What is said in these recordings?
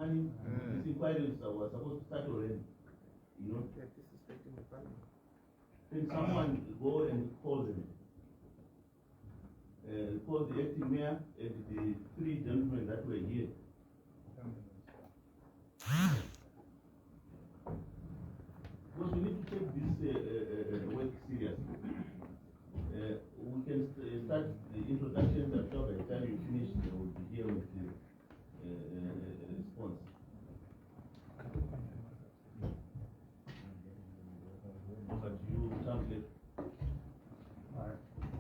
This inquiry was supposed to start already. You know, They're disrespecting the parliament. then someone go and call them. Call the acting mayor and the three gentlemen that were here. Because we need to take this work seriously. We can start the introduction, and by the time you finish, we'll be here with the response. Over to you, Champion.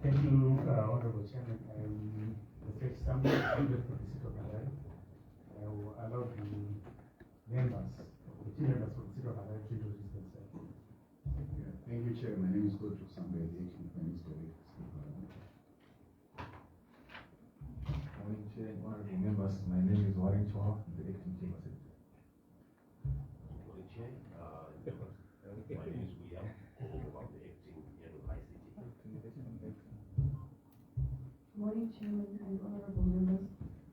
Thank you, Honorable Chairman. The first summary for the seat of Harare. I will allow the members, the team members from the seat of Harare to introduce themselves. Thank you, Chair. My name is Gojo Sambe, the Acting Finance Director. Morning, Chair and honorable members. My name is Warren Chua, the Acting Chief Secretary. Morning, Chair. My name is William. I'm the Acting Head of ICT. Morning, Chairman and honorable members.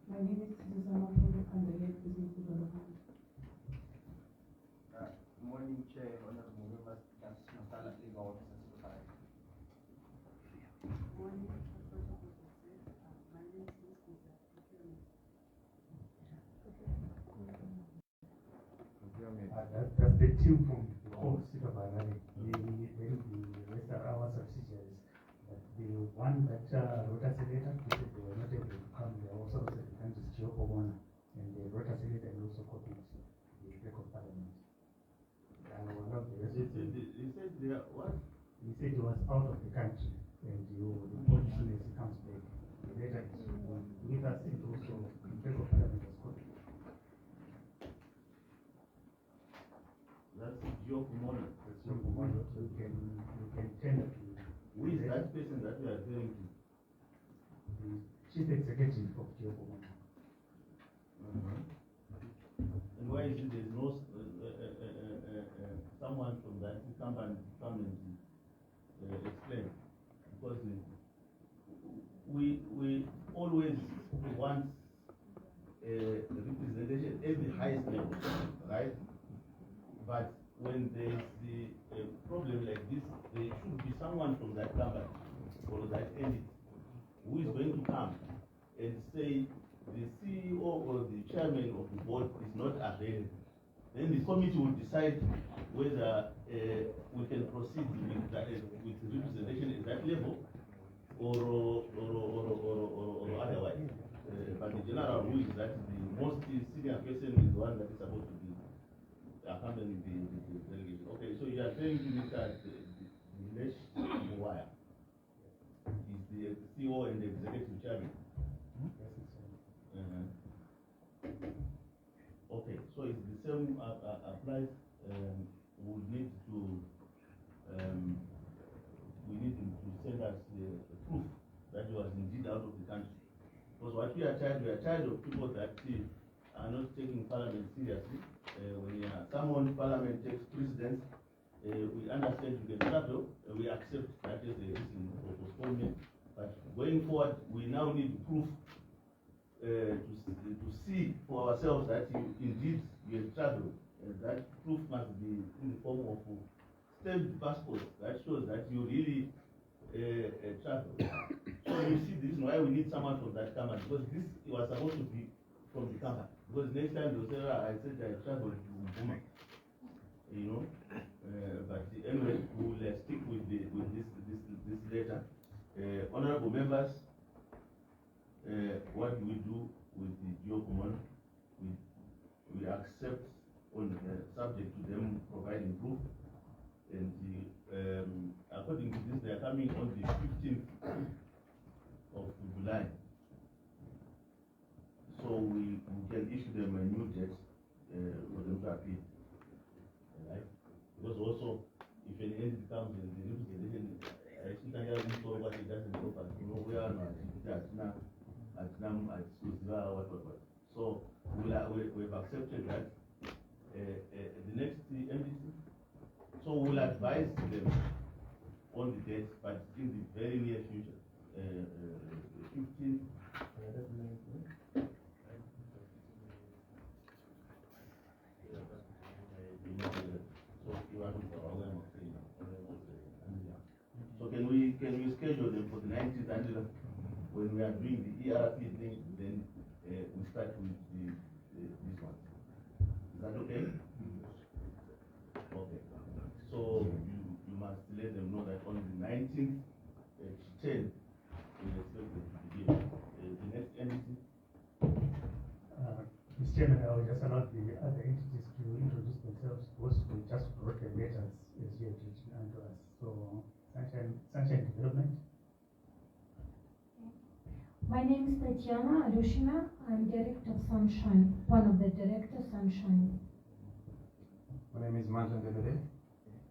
My name is Susan Mapolo, and the Head Business Development. Morning, Chair, honorable members. That's Natala, legal officer. Morning, my name is Mr. That's the team from the whole seat of Harare. The rest are our subsidiaries. But the one that wrote us a letter, they said they were not able to come. They also said the country's Giocomona, and they wrote us a letter and also copied the Back of Parliament. And one of the rest. He said they are what? He said he was out of the country and you report as soon as he comes back. The letter is with us and also the Back of Parliament was copied. That's Giocomona. That's your command. You can tender to. Who is that person that we are referring to? The chief executive of Giocomona. And why is it there's no someone from that company come and explain? Because we always want representation at the highest level, right? But when there's the problem like this, there should be someone from that company or that entity who is going to come and say the CEO or the chairman of the board is not available. Then the committee will decide whether we can proceed with representation at that level or otherwise. But the general rule is that the most senior person is the one that is supposed to be accompanying the delegation. Okay, so you are saying to me that Dinesh Muwaya is the CEO and the executive chairman. Okay, so if the same applies, we need him to send us the proof that he was indeed out of the country. Because what we are tired of people that are not taking Parliament seriously. When someone Parliament takes precedence, we understand we can travel, we accept that is the reason for postponement. But going forward, we now need proof to see for ourselves that indeed you have traveled. That proof must be in the form of stamped passport that shows that you really travel. So you see the reason why we need someone from that company, because this was supposed to be from the company. Because next time they'll say, I said I traveled to Buma. You know? But anyway, we will stick with this letter. Honorable members, what do we do with the Giocomona? We accept on subject to them providing proof, and according to this, they are coming on the 15th of July. So we can issue them a new date for them to appeal. Right? Because also, if an entity comes and the representation, actually can have this what it doesn't offer. You know, we are not what. So we've accepted that. The next entity, so we'll advise them on the date, but in the very near future. 15th. So can we schedule them for the 19th and when we are doing the ERP thing, then we start with this one. Is that okay? Okay. So you must let them know that on the 19th at 10, we expect them to begin. The next entity. Mr. Chairman, I will just allow the other entities to introduce themselves, because we just wrote the letters as you have written unto us. So, Sunshine Development. My name is Tatiana Alushina. I'm Director of Sunshine, one of the Directors Sunshine. My name is Manjan Debede.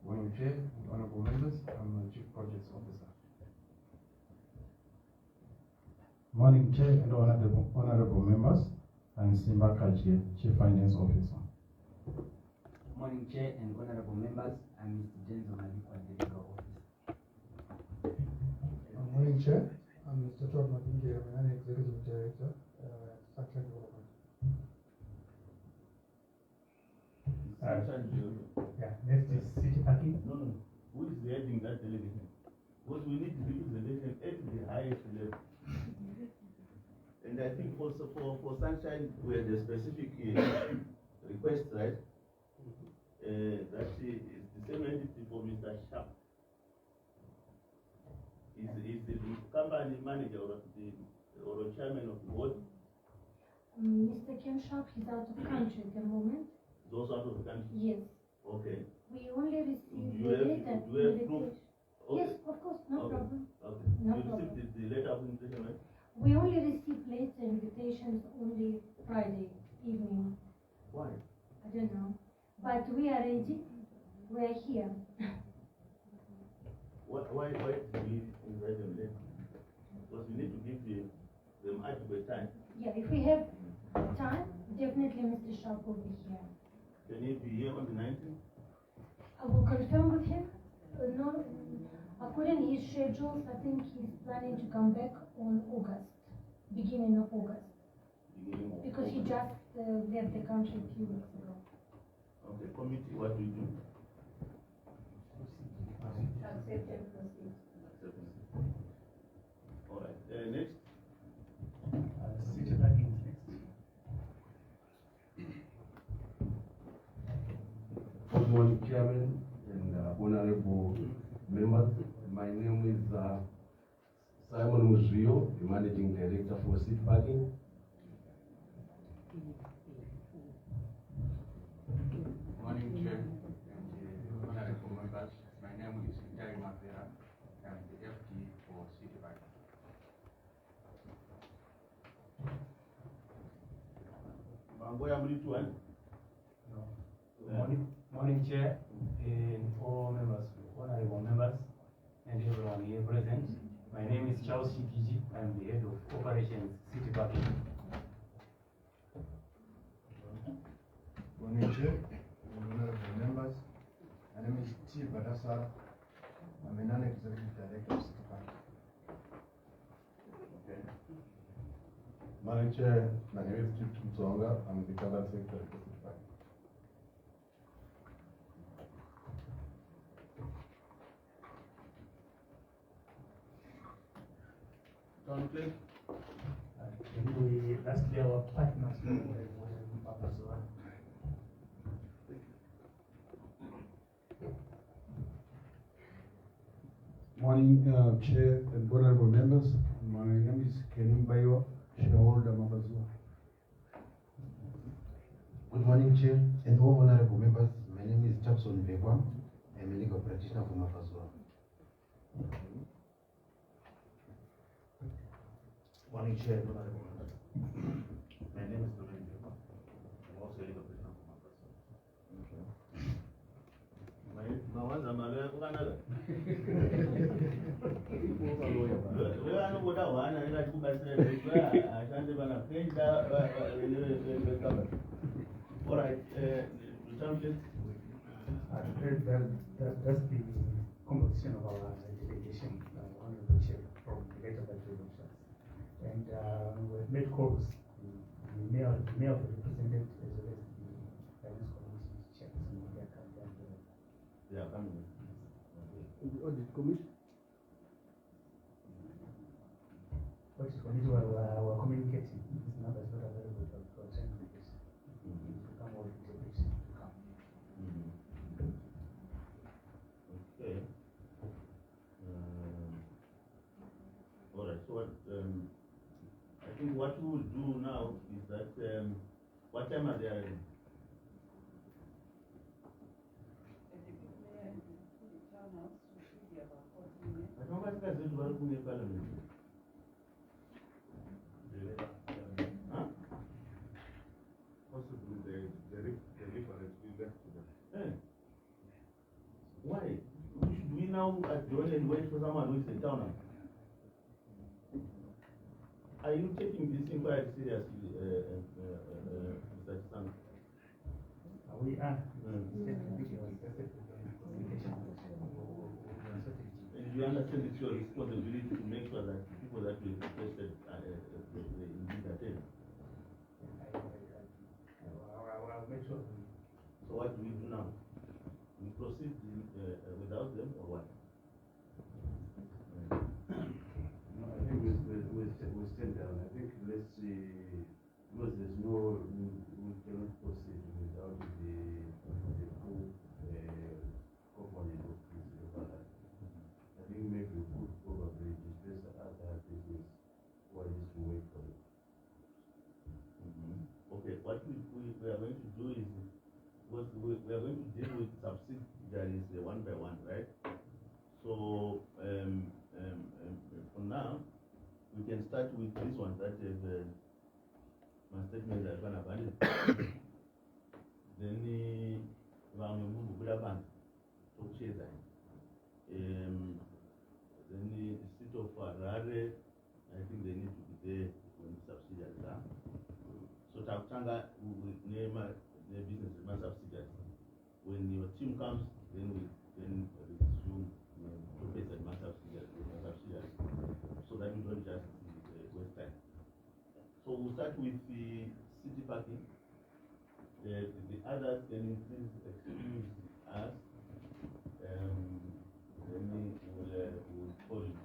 Morning Chair and Honorable Members. I'm the Chief Projects Officer. Morning Chair and honorable members. I'm Simba Kajie, Chief Finance Officer. Morning Chair and honorable members. I'm Mr. James Omalikwa, the legal officer. Morning Chair. I'm Mr. Todd Mapingi, I'm an Executive Director at Sunshine Development. Yeah, next is City Parking. No. Who is heading that delegation? Because we need representation at the highest level. And I think also for Sunshine, we had a specific request, right? That is the same entity for Mr. Sharp. Is the company manager or the chairman of the board? Mr. Ken Sharp is out of country at the moment. Is also out of the country? Yes. Okay. We only received You the have- letter. you have proof? Okay. Yes, of course, no Okay. problem. Okay. No You problem. received the letter of invitation, right? We only received letter invitations only Friday evening. Why? I don't know. But we are ready. We are here. Why do we invite them late? Because we need to give them adequate time. Yeah, if we have time, definitely Mr. Sharp will be here. Can he be here on the 19th? I will confirm with him. No, according to his schedules, I think he's planning to come back on August, beginning of August, Beginning of because he August. just left the country a few weeks ago. Okay, committee, what do you do? Accept and proceed. All right, next. City Parking is next. Good morning, Chairman and honorable members. My name is Simon Muzrio, the Managing Director for City Parking. Morning Chair and honorable members. My name is Itari Mavera. I'm the FD for City Bank. Mamboya Mlitu, Morning Chair and all members, honorable members, and everyone here present. My name is Charles Shikiji. I'm the head of operations, City Parking. Morning Chair and honorable members. My name is T. Badasa. I'm a non-executive director of City Park. Okay. Morning Chair, my name is Chief Mtsonga. I'm the Cabinet Secretary for City Park. Town clerk. Can we lastly our partners from Papazua? Morning Chair and honorable members. My name is Kenim Bayo, shareholder Mabazua. Good morning, Chair and all honorable members. My name is Chapson Begwa. I'm a legal practitioner from Mafazua. Morning, Chair and honorable members. My name is Dorin Begwa. I'm also a legal practitioner from Mafazua. Mawanza malaya kukanaka. Wewe anokuda wana ingati kubatsira ashande bana penda kama. All right, town clerk. That's the composition of our delegation, honorable chair, from the letter that we wrote. And we've made calls, the mayor represented as well as the finance committee chairperson. They In the audit committee? Audit committee were communicating. This number is not available for attend this. To come or to come. Okay. All right. So what? I think what we will do now is that what time are they arriving? I don't think that's going to parliament. Huh? Possibly the reference we left to them. Why? Should we now adjourn and wait for someone who is in town now? Are you taking this inquiry seriously, Mr. Chisanga? We are. And you understand it's your responsibility to make sure that the people that we requested they indeed attend. I'll make sure. So what do we do now? We proceed without them or what? No, I think we stand down. I think let's see, because there's no, we cannot proceed without the full component of this override. I think maybe we could probably discuss other business while this we wait for it. Okay, what we are going to do is, we are going to deal with subsidiaries one by one, right? So, for now, we can start with this one that is my statement that I'm going to then we are going to move to the bank to share that. Then the state of Harare, I think they need to be there when the subsidiaries are. So Takutanga will name their business as subsidiaries. When your team comes, then we resume to pay as subsidiaries. So that we don't just waste time. So we'll start with the city parking. The others can please excuse us. Then we will call you.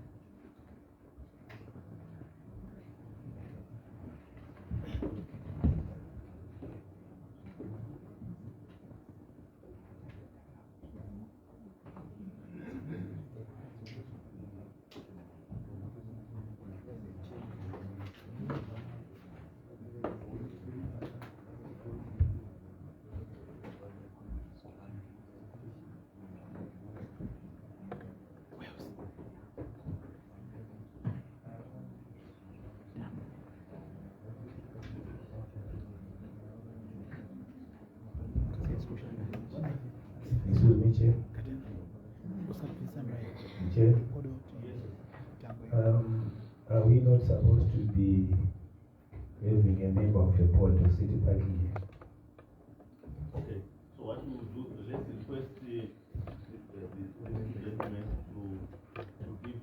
Excuse me, Chair. Chair, are we not supposed to be having a member of the board of city parking here? Okay, so what we will do, let's request the gentleman to give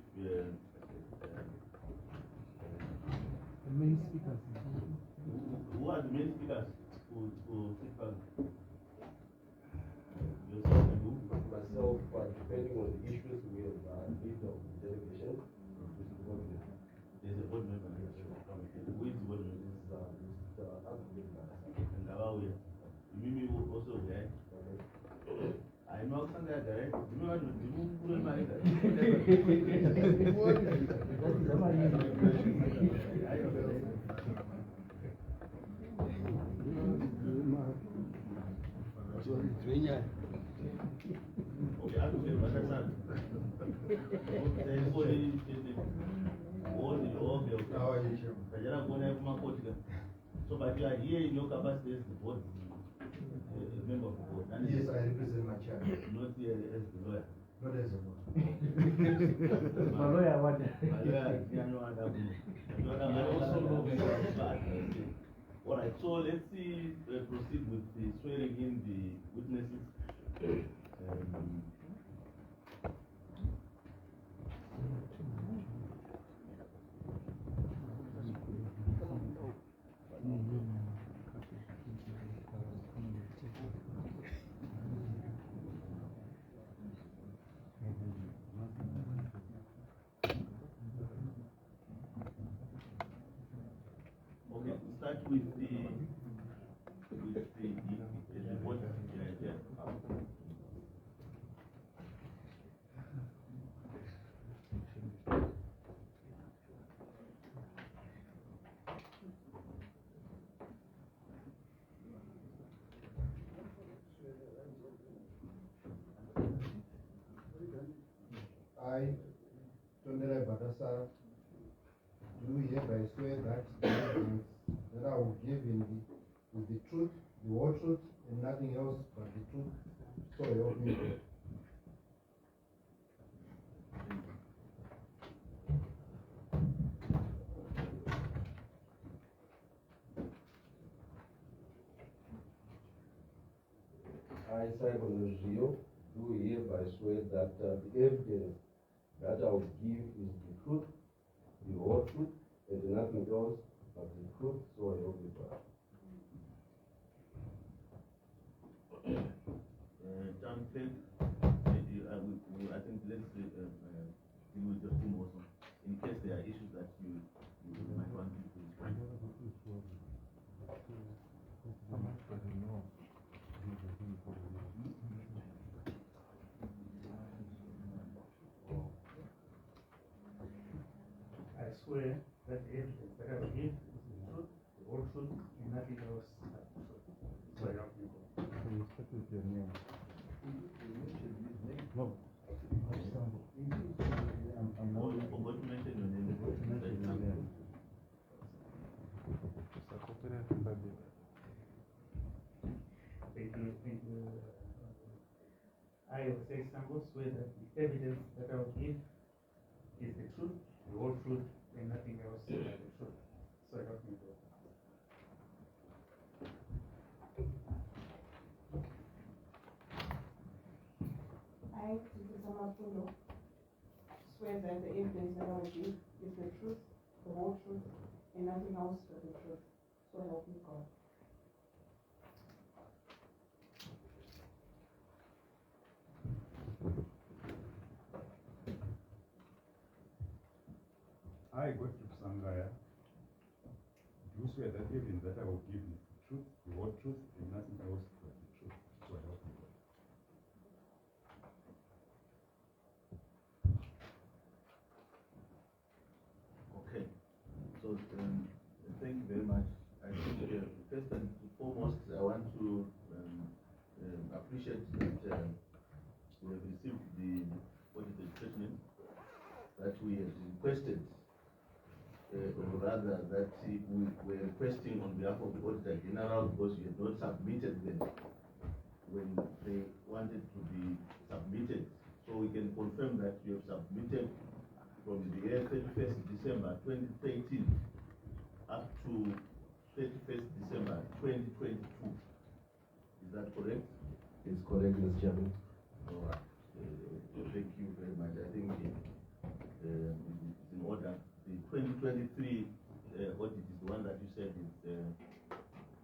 The main speakers. who are the main speakers for city parking? Yourself and who? Myself, depending on the issues, we have lead of the delegation. There's a board member here. Who is the board member? And Gawawi. Mimi also there. I know something like that. You know what? You put in my head. Okay, I will understand. So, but you are here in your capacity as the board, a member of the board. Yes, I represent my child. Not here as the lawyer. Not as a board. My lawyer, what? My lawyer, you know what I'm doing. I also know bad. All right, so let's see, proceed with the swearing in the witnesses. with the what I, Tondere Badasa, do hereby swear that the evidence that I will give is the truth, the whole truth, and nothing else but the truth. So help me God. I, Simon Rio, do hereby swear that the evidence that I will give is the truth, the whole truth, and nothing else but the truth, so help me God. John Clegg, I think let's deal with your team also, in case there are issues that you might want to explain. I swear that the evidence that I will give is the truth, the whole truth, and nothing else but the truth. So help me God. Can you start with your name? No. Forgot to mention your name. Thank you. I, Jose Sambo, swear that the evidence that I will give is the truth, the whole truth, and nothing else but the truth. So help me God. I, Susan Apollo, swear that the evidence that I will give is the truth, the whole truth, and nothing else but the truth. So help me God. I, Gottlieb Sangaya, do swear that evidence that I will give is the truth, the whole truth, and nothing else but the truth. So help me God. Okay, so thank you very much. I think first and foremost, I want to appreciate that we have received the audited statement that we have requested, or rather that we were requesting on behalf of the auditor general, because we had not submitted them when they wanted to be submitted. So we can confirm that you have submitted from the year 31st December 2013 up to 31st December 2022. Is that correct? It's correct, Mr. Chairman. All right. Thank you very much. I think it's in order. The 2023 audit is the one that you said is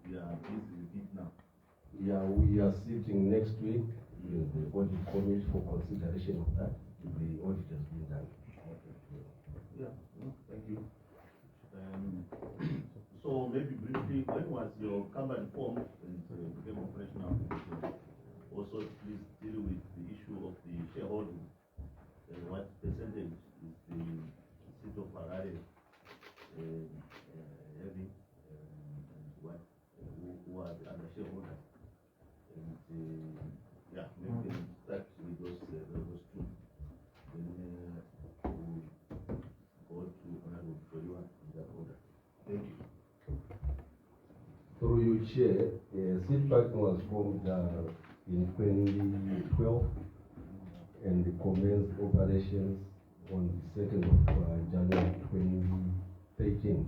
we are busy with it now. Yeah, we are sitting next week with the audit committee for consideration of that. The audit has been done. Yeah, thank you. So maybe briefly, when was your company formed and became operational? Also, please deal with the issue of the shareholding. What percentage is the city of Harare having, and what who are the other shareholders? And yeah, maybe we can start with those two. Then we'll go to Honorable Foliwa in that order. Thank you. Through you, Chair, Seedbank was formed in 2012 and commenced operations on the 2nd of January 2013.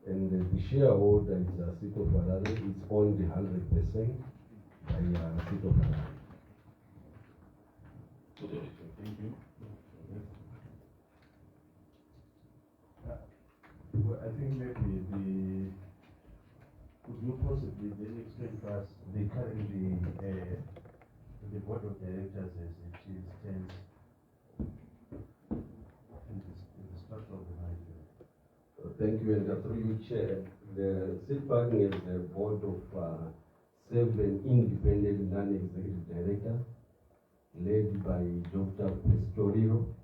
And the shareholder is City of Harare. It's owned 100% by City of Harare. Thank you. Well, I think maybe could you possibly then explain to us the currently the board of directors as it stands in the structure of the management? Thank you, and through you, Chair. The city parking is a board of 7 independent non-executive directors, led by Dr. Pistorino,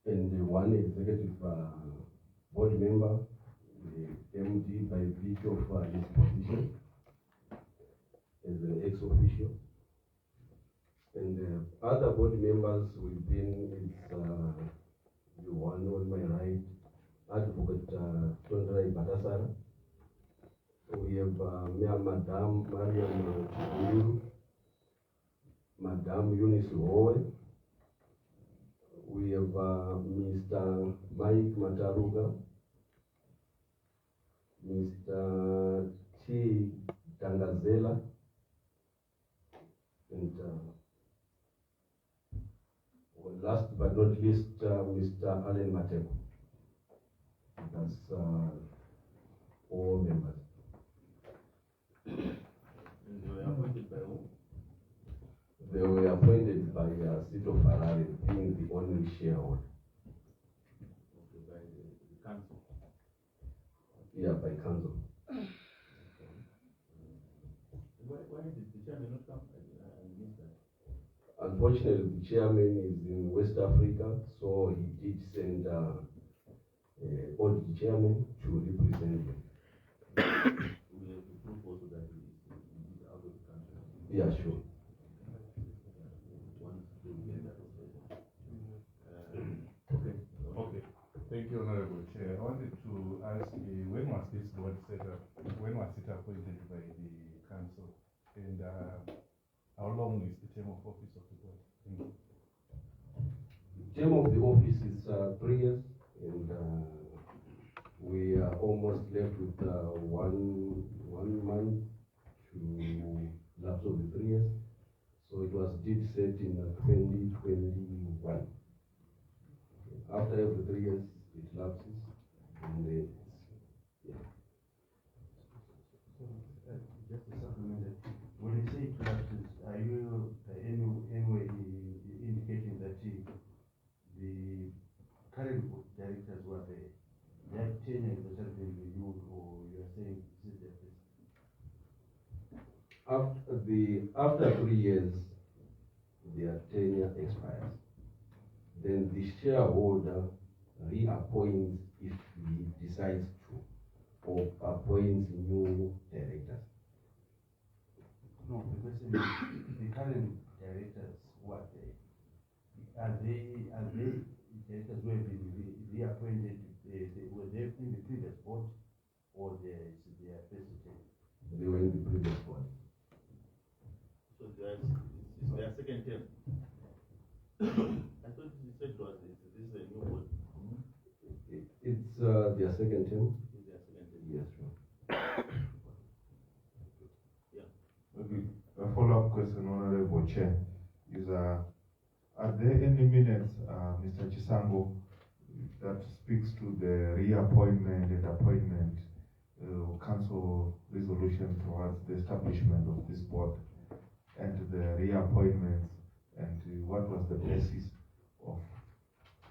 and one executive board member, the MD, by virtue of his position as an ex-officio. And the other board members within is the one on my right, Advocate Tondrai Batasara. We have Madam Mariam Chibuiru, Madam Eunice Lowe. We have Mr. Mike Mataruga, Mr. T. Dangazela, and last but not least, Mr. Allen Mateko. That's all members. And they were appointed by who? They were appointed by City of Harare, being the only shareholder. Okay, by the council. Yeah, by council. Why did the chairman not come? I missed that. Unfortunately, the chairman is in West Africa, so he did send audit chairman to represent him. We have to prove also that he is out of the country. Yeah, sure. Okay. Thank you, Honorable Chair. I wanted to ask when was this board set up? When was it appointed by the council? And how long is the term of office of the board? Thank you. The term of the office is 3 years, and we are almost left with one month to lapse of the 3 years. So it was did set in 2021. After every 3 years, it lapses, and yeah. Just a supplement. When you say it lapses, are you any way indicating that the current directors were there? Their tenure is been renewed, or you are saying this is their best? After 3 years, their tenure expires. Then the shareholder reappoints if he decides to, or appoints new directors. No, the question is the current directors who are there. Are they directors who have been reappointed? Were they in the previous board, or they are president? They were in the previous board. So it's their second term. I thought you said this is a new board. It's their second term. It's their second term. Yes, sure. Yeah. Okay. A follow-up question, Honorable Chair, is are there any minutes, Mr. Chisango, that speaks to the reappointment and appointment council resolution towards the establishment of this board and the reappointments, and what was the basis of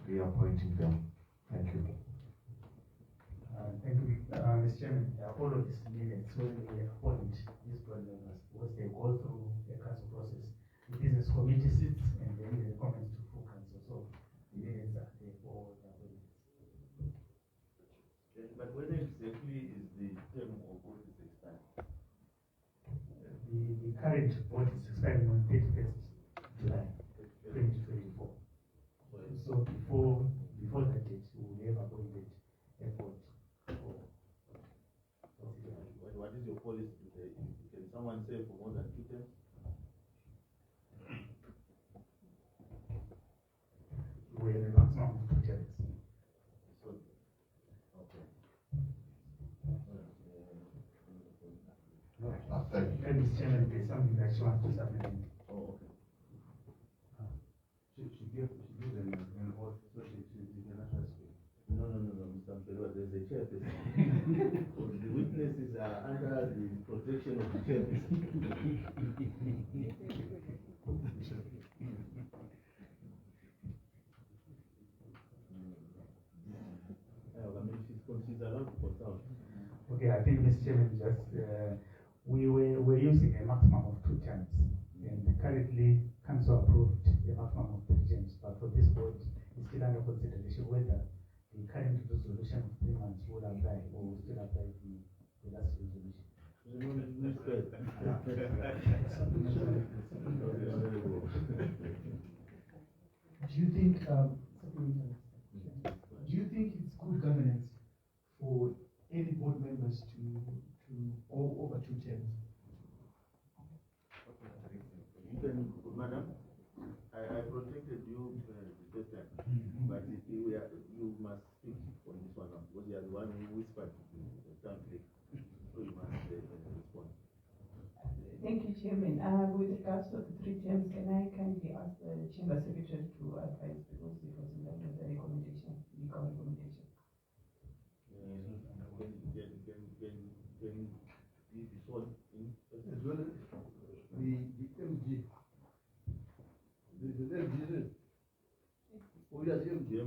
reappointing them? Thank you. Thank you, Mr. Chairman. All of these minutes, when we appoint these board members, once they go through the council process, the business committee sits and then they comment to full council. So the minutes are there for all the appointments. But when exactly is the term of office expired? The current board is expiring on 31st July 2024. So before that date, we will have appointed a board. What is your policy today? Can someone say for more than 2 terms? We have a maximum of 2 terms. So, okay. Mr. Chairman, there's something that she wants to supplement. Oh, okay. She gave an oath, so she can actually speak. No, Mr. Mpelwa, there's a chairperson. The witnesses are under the protection of the chairperson. Okay, I think Mr. Chairman, just we're using a maximum of 2 terms, and currently council approved a maximum of 3 terms, but for this board, it's still under consideration whether the current resolution of 3 months will apply or will still apply the last resolution. Do you think it's good governance for any board members to go over 2 terms? You can, madam, I protected you the first time, but you must speak on this one now, because you are the one who whispered the template, so you must respond. Thank you, Chairman. With regards to the 3 terms, can I kindly ask the Chamber Secretary to advise, because it was in line with the recommendation, legal recommendation. Can he be sworn in? As well as the MD. The MD. Oh, yes, the MD.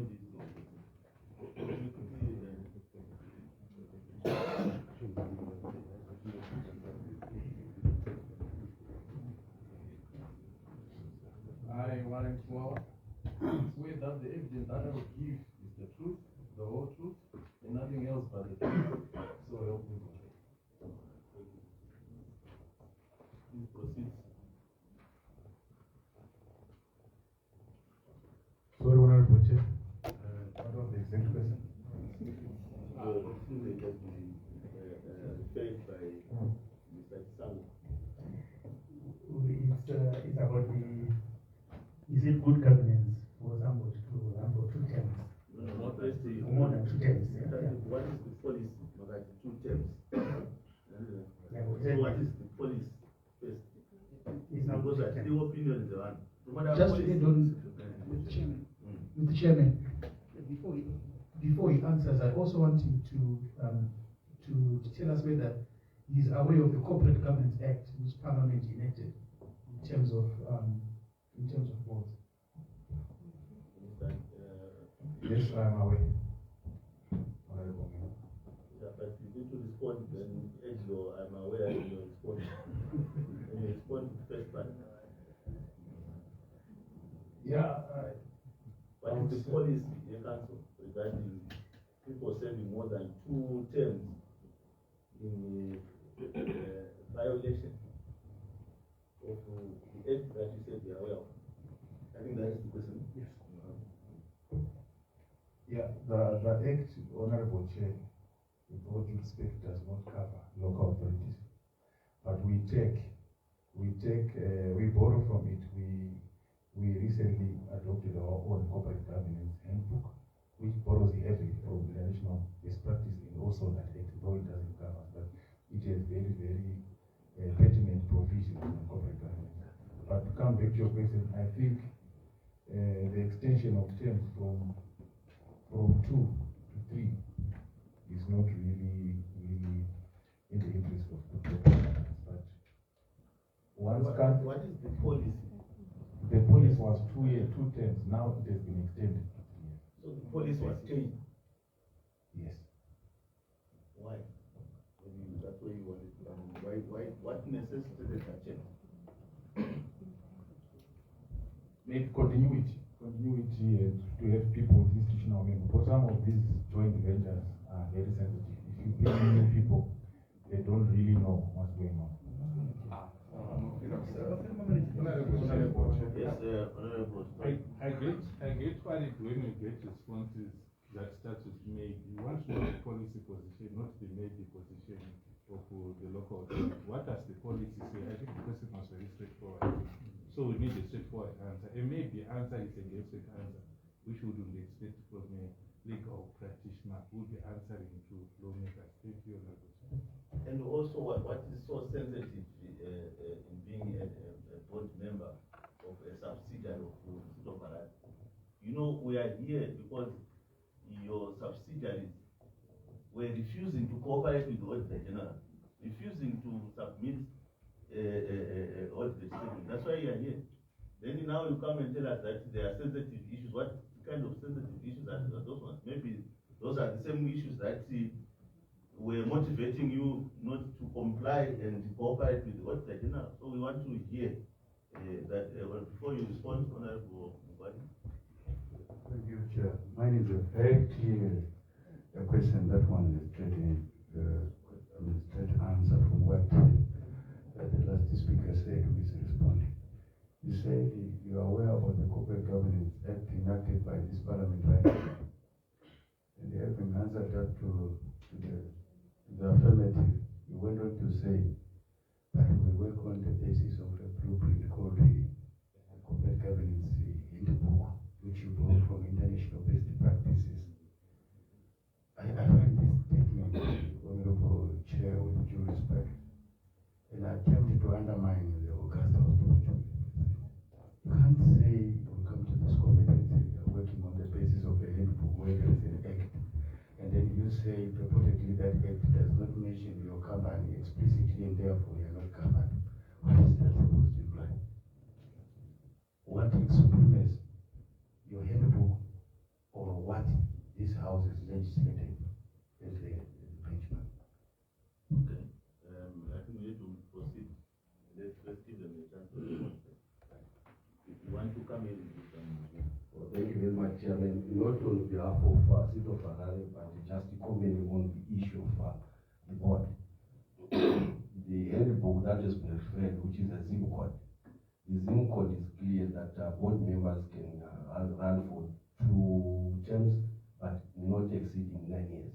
I wanted to swear that the evidence that I will give is the truth, the whole truth, and nothing else but the truth. So help me God. Please proceed. Sorry, Honorable Chair. What was the exact question? They just referred by Mr. Chisango. It's about is it good governance for somebody to run for 2 terms? No, not just the more than 2 terms. What is the policy? Not like 2 terms. So what is the policy first? It's not because I think the opinion is the one. No Just to end on Mr. Chairman, before he answers, I also want him to tell us whether he's aware of the Corporate Governance Act, which Parliament enacted in terms of boards. Yes, I am aware. Honorable Member. Yeah, but you need to respond then I'm aware and you respond. And you respond to the first part. Yeah. What is the policy in the council regarding people serving more than 2 terms in violation of the act that you said you are aware of? I think that is the question. Yes. Yeah, the Act, Honorable Chair, with all due respect, does not cover local authorities. But we borrow from it. We recently adopted our own corporate governance handbook, which borrows heavily from the national best practice and also that Act, though it doesn't cover, but it has very, very pertinent provisions on corporate governance. But to come back to your question, I think the extension of terms from 2 to 3 is not really in the interest of the corporate governance. But what is the policy? The policy was 2 terms. Now it has been extended. So the policy was changed. Yes. Why? That's why you wanted to. Why? What necessitated that change? Maybe continuity to have people with institutional members. Because some of these joint ventures are very sensitive. If you bring new people, they don't really know what's going on. Yes, Honorable. I get what it when you get responses that starts with maybe. You want to know the policy position, not the maybe position of the local authority. What does the policy say? I think the question was very straightforward. So we need a straightforward answer. And maybe answer is a basic answer, which we wouldn't expect from a legal practitioner who will be answering to lawmakers. Thank you, Honorable. And also, what is so sensitive in being a board member of a subsidiary of Harare? You know, we are here because your subsidiaries were refusing to cooperate with the Auditor General, refusing to submit audit statement. That's why you are here. Then now you come and tell us that there are sensitive issues. What kind of sensitive issues are those ones? Maybe those are the same issues that were motivating you not to comply and cooperate with the Auditor General. So we want to hear that well, before you respond, Honorable Mubadi. Thank you, Chair. Mine is a very clear question. That one is straight answer from what the last speaker said, who is responding. You said you are aware of the Corporate Governance Act enacted by this Parliament, right? And you have been answered that to the affirmative. You went on to say that we work on the basis of a blueprint called the Corporate Governance Handbook, which you brought from international best practices. I find this statement, Honorable Chair, with due respect, an attempt to undermine the August House. You can't say we come to this committee working on the basis of a handbook where there is an act, and then you say purportedly that act does not mention your company explicitly and therefore you are not covered. What is that supposed to imply? What supremacy, your handbook, or what this house is legislated as a benchmark? Okay. I think we need to proceed. Let's give them a chance to respond. If you want to come in, you can. Well, thank you very much, Chairman. Not on behalf of City of Harare, but just commenting on the issue of the board. The handbook that has been referred, which is a ZIM code. The ZIM code is clear that board members can run for 2 terms, but not exceeding 9 years.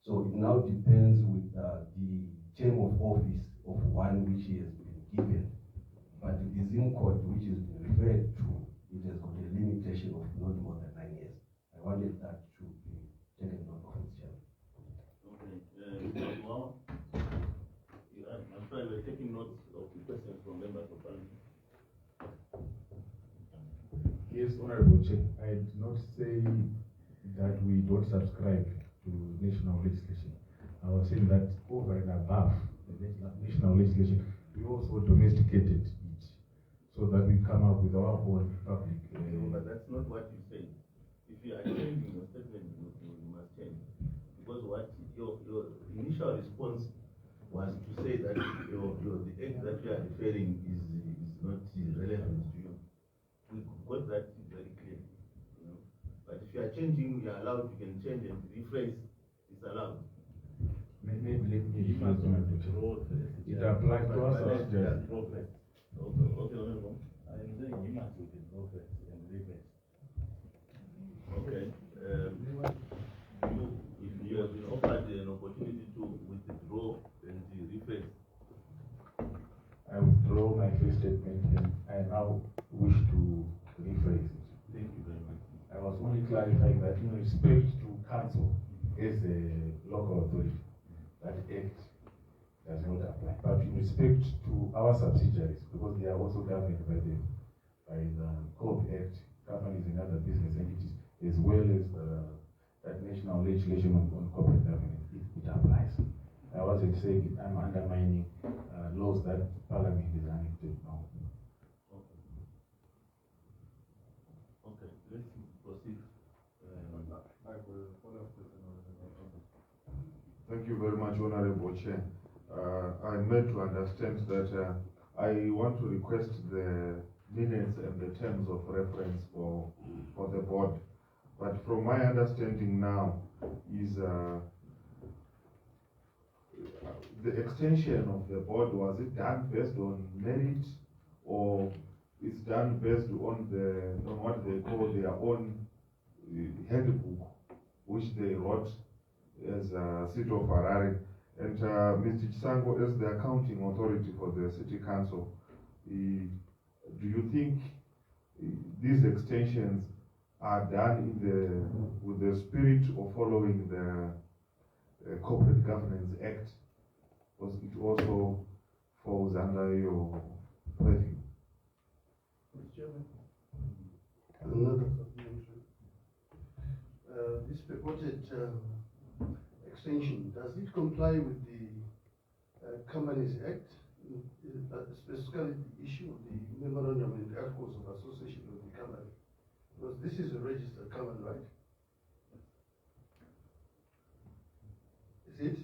So it now depends with the term of office of one which has been given. But the ZIM code, which is referred to, it has got a limitation of not more than 9 years. I wanted that to be taken note of, Chairman. Okay. Well, I'm sorry, we're taking notes of the questions from members of Parliament. Yes, Honorable Chair, I did not say that we don't subscribe to national legislation. I was saying that over and above the national legislation, we also domesticated it so that we come up with our own public. No, but that's not what you say. If you are changing your statement, you must change. Because what your initial response was to say that the act that you are referring is not relevant to you. We got that very clear. You know? But if you are changing, you are allowed, you can change and rephrase, it's allowed. Maybe let me use it applies to us as progress. Okay, Honorable. I'm saying you must do the progress and reverse. Okay. If you have been offered an opportunity to withdraw and rephrase. I withdraw my first statement and I now wish to rephrase it. Thank you very much. I was only clarifying that in respect to council as a local authority, that act does not apply. But in respect to our subsidiaries, because they are also governed by the Corp Act, companies and other business entities, as well as that national legislation on corporate governance, it applies. I wasn't saying I'm undermining laws that Parliament is enacted now. Okay, let's proceed. Thank you very much, Honorable Chair. I'm made to understand that I want to request the minutes and the terms of reference for the board. But from my understanding now is the extension of the board, was it done based on merit or it's done based on what they call their own handbook, which they wrote as City of Harare? And Mr. Chisango, as the accounting authority for the City Council, do you think these extensions are done with the spirit of following the Corporate Governance Act? Because it also falls under your purview. Mr. Chairman, another supplementary. This purported extension, does it comply with the Companies Act, specifically the issue of the memorandum and articles of association of the company? Because this is a registered company, right? Is it?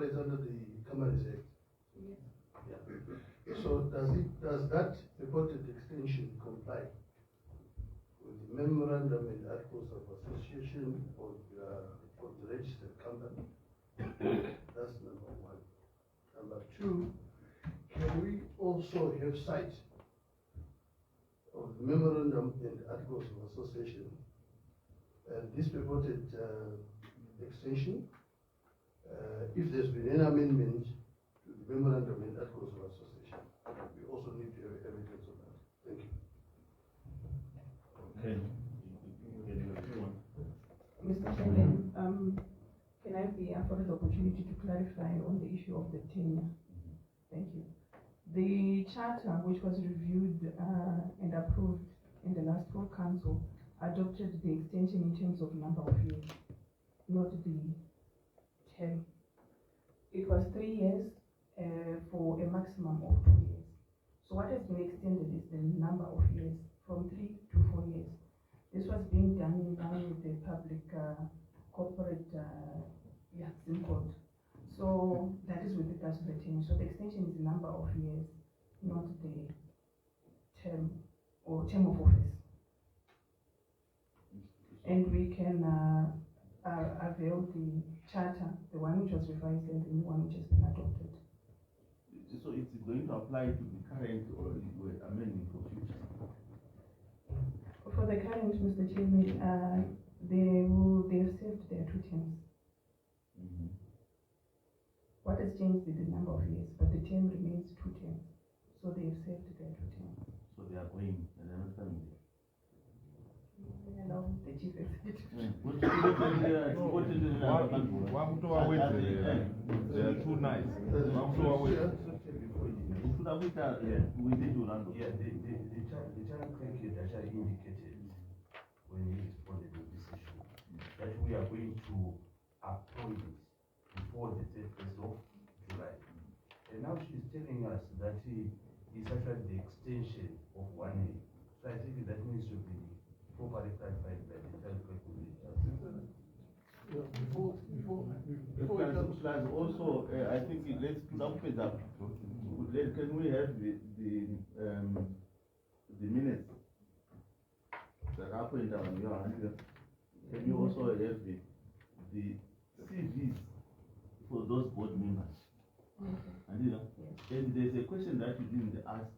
operates under the Companies Act. Yes. Yeah. So does that purported extension comply with the memorandum and articles of association of the registered company? That's number one. Number two, can we also have sight of the memorandum and articles of association and this purported extension? If there's been any amendment to the memorandum and articles of association, we also need to have evidence of that. Thank you. Okay. Mr. Chairman, can I be afforded the opportunity to clarify on the issue of the tenure? Thank you. The charter, which was reviewed and approved in the last full council, adopted the extension in terms of number of years, not the term. It was 3 years for a maximum of 2 years. So what has been extended is the number of years from 3 to 4 years. This was being done in line with the public corporate SIM code. So that is with regards to the term. So the extension is the number of years, not the term or term of office. And we can avail the charter, the one which was revised and the new one which has been adopted. So it's going to apply to the current or we're amending for future? For the current, Mr. Chairman, they have served their 2 terms. What has changed is the number of years, but the term remains 2 terms. So they have served their 2 terms. So they are going and they're not coming there. Hello, the chief executive. They are too nice. Yeah, the Chairman Cricket actually indicated when he responded to this issue that we are going to appoint it before the 31st of July. And now she's telling us that it's actually the extension of 1 year. So I think that needs to be properly clarified by the Chairman Cricket. Plus also, I think let's sum it up. Can we have the minutes that are up and down your hand? Can you also have the CVs for those board members? And and there's a question that you didn't ask: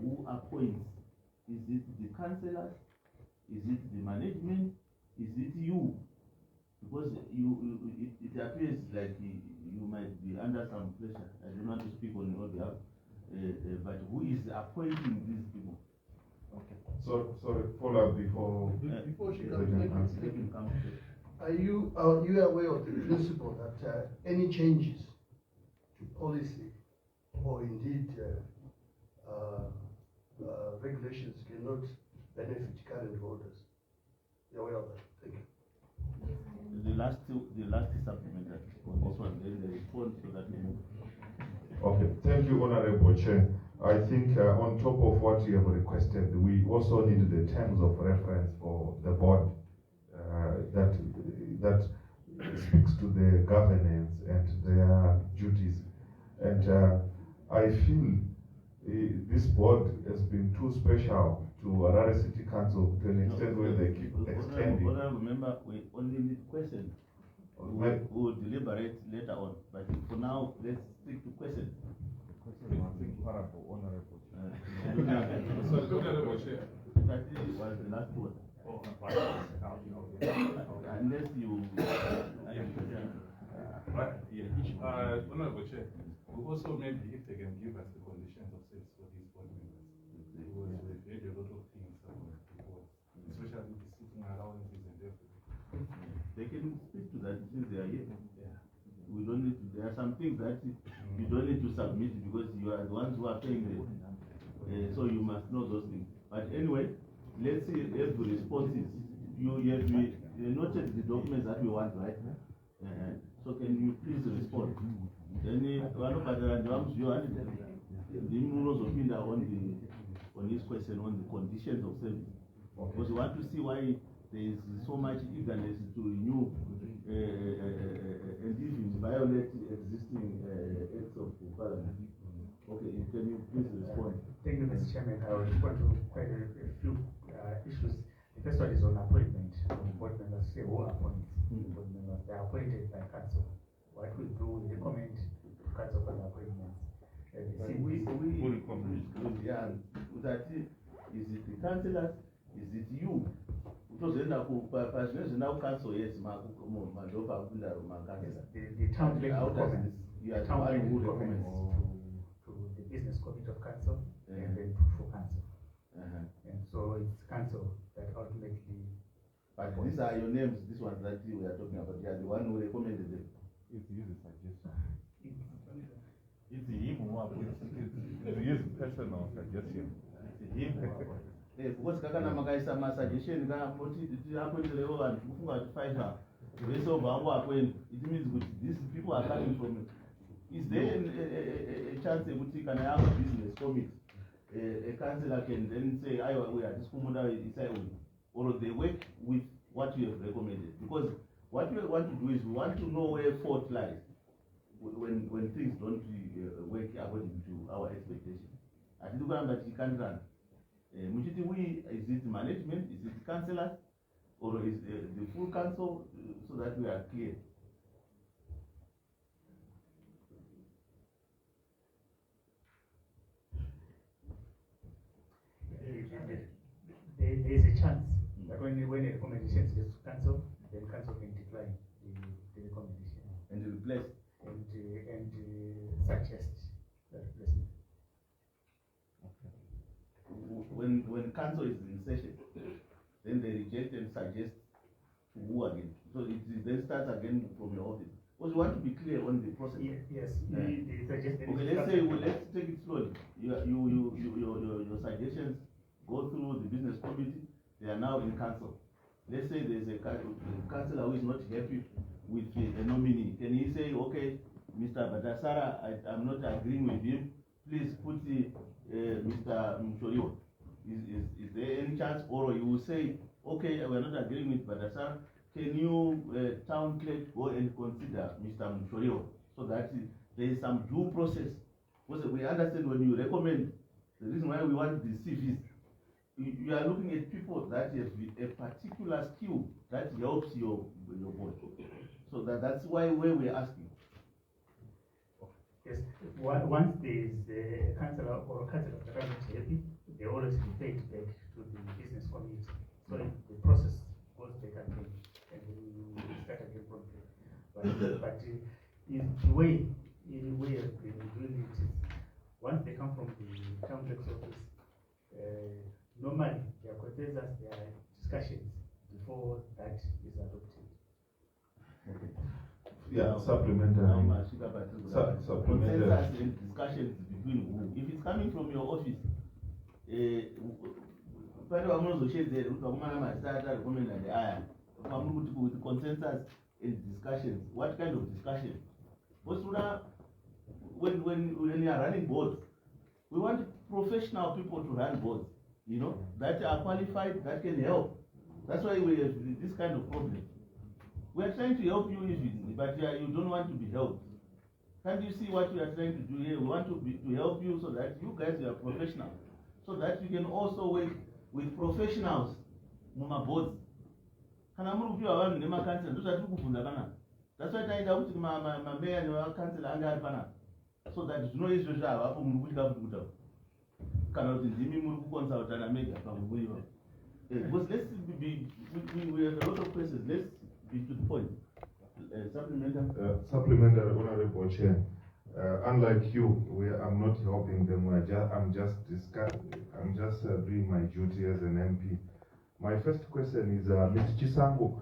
who appoints? Is it the councillors? Is it the management? Is it you? Because it appears like you might be under some pressure. I don't want to speak on your behalf, but who is appointing these people? Okay. So, sorry, follow up before. Before she comes, are you aware of the principle that any changes to policy or indeed regulations cannot benefit current holders? You're aware of that? Thank you. The last supplement on this one, then the response to that name. Okay, thank you, Honorable Chair. I think on top of what you have requested, we also need the terms of reference for the board that speaks to the governance and their duties. And I feel this board has been too special to Harare City Council to an extent where they keep extending. Remember, we only need questions. We will deliberate later on, but for now, let's stick to questions. Honorable Chair. That was the last one. Unless you. Honorable Chair, we also maybe if they can give us the conditions of service for these board members. Because we've heard a lot of things about the board, especially the sitting allowances and everything. They can speak to that since they are here. Yeah. We don't need to, there are some things that you don't need to submit because you are the ones who are paying them. So you must know those things. But anyway, let's see if the responses. You have noted the documents that we want, right? So can you please respond? Then one of the on this question on the conditions of service. Because we want to see why there is so much eagerness to renew and even violate introducing acts of parliament. Okay, can you please respond? Thank you, Mr. Chairman. I will respond to quite a few issues. The first one is on appointment of board members. Say who appoints board members? They are appointed by council. What we do, we recommend to council for the appointments. Yeah, that is it the councillors? Is it you? Because then now council yes, the town level comments. You are The town the one who level recommends. comments to the business committee of council and then for council. And so it's council that ultimately. But these are your names, these ones that we are talking about. You are the one who recommended them. It's his suggestion. It's him who appoints. It's his personal suggestion. It's him who appoints. Because kakana makaisa ma suggestion ka moti appointlewo vanhu kufunga kuti five vese obva appoint. It means that these people are coming from. Is there a chance kuti kana yava business committee a councillor can then say we are diskumunda isaiwe, or they work with what you have recommended? Because what we want to do is we want to know where fault lies when things don't work according to our expectations. At the time that you can run. Is it management, is it councillors, or is the full council, so that we are clear? There is a chance that when a recommendation gets to council, then council can decline the recommendation and replace and suggest the replacement. When council is in session, then they reject and suggest to who again? So it then starts again from your office. Because you want to be clear on the process. Yes. Okay, let's say let's take it slowly. Your suggestions go through the business committee. They are now in council. Let's say there's a councillor who is not happy with a nominee. Can he say, okay, Mr. Badasara, I'm not agreeing with him. Please put Mr. Mchorio. Is there any chance? Or you will say, okay, we're not agreeing with Badasara. Can you, town clerk, go and consider Mr. Mchorio, so that there is some due process? Because we understand when you recommend, the reason why we want the CVs, you are looking at people that have a particular skill that helps your board. So that's why we're asking. Yes, once there is a councillor or a councillor that isn't happy, they always refer it back to the business committee. So the process goes back again, and we start again from there. But in the way of doing it is, once they come from the town clerk's office, normally there are consensus, there are discussions before that is adopted. Okay. Yeah, supplementary. Supplementary. Consensus and discussions between who? If it's coming from your office, with consensus and discussions, what kind of discussion? When you are running boards, we want professional people to run boards, that are qualified, that can help. That's why we have this kind of problem. We are trying to help you, but you don't want to be helped. Can't you see what we are trying to do here? We want to help you so that you guys are professional, so that you can also work with professionals on my boards. That's why I doubt my mayor and council and so that you know is because we have a lot of questions. Let's be to the point. Supplementary, Honorable Chair. Unlike you, I'm not helping them. I'm just doing my duty as an MP. My first question is, Mr. Chisango,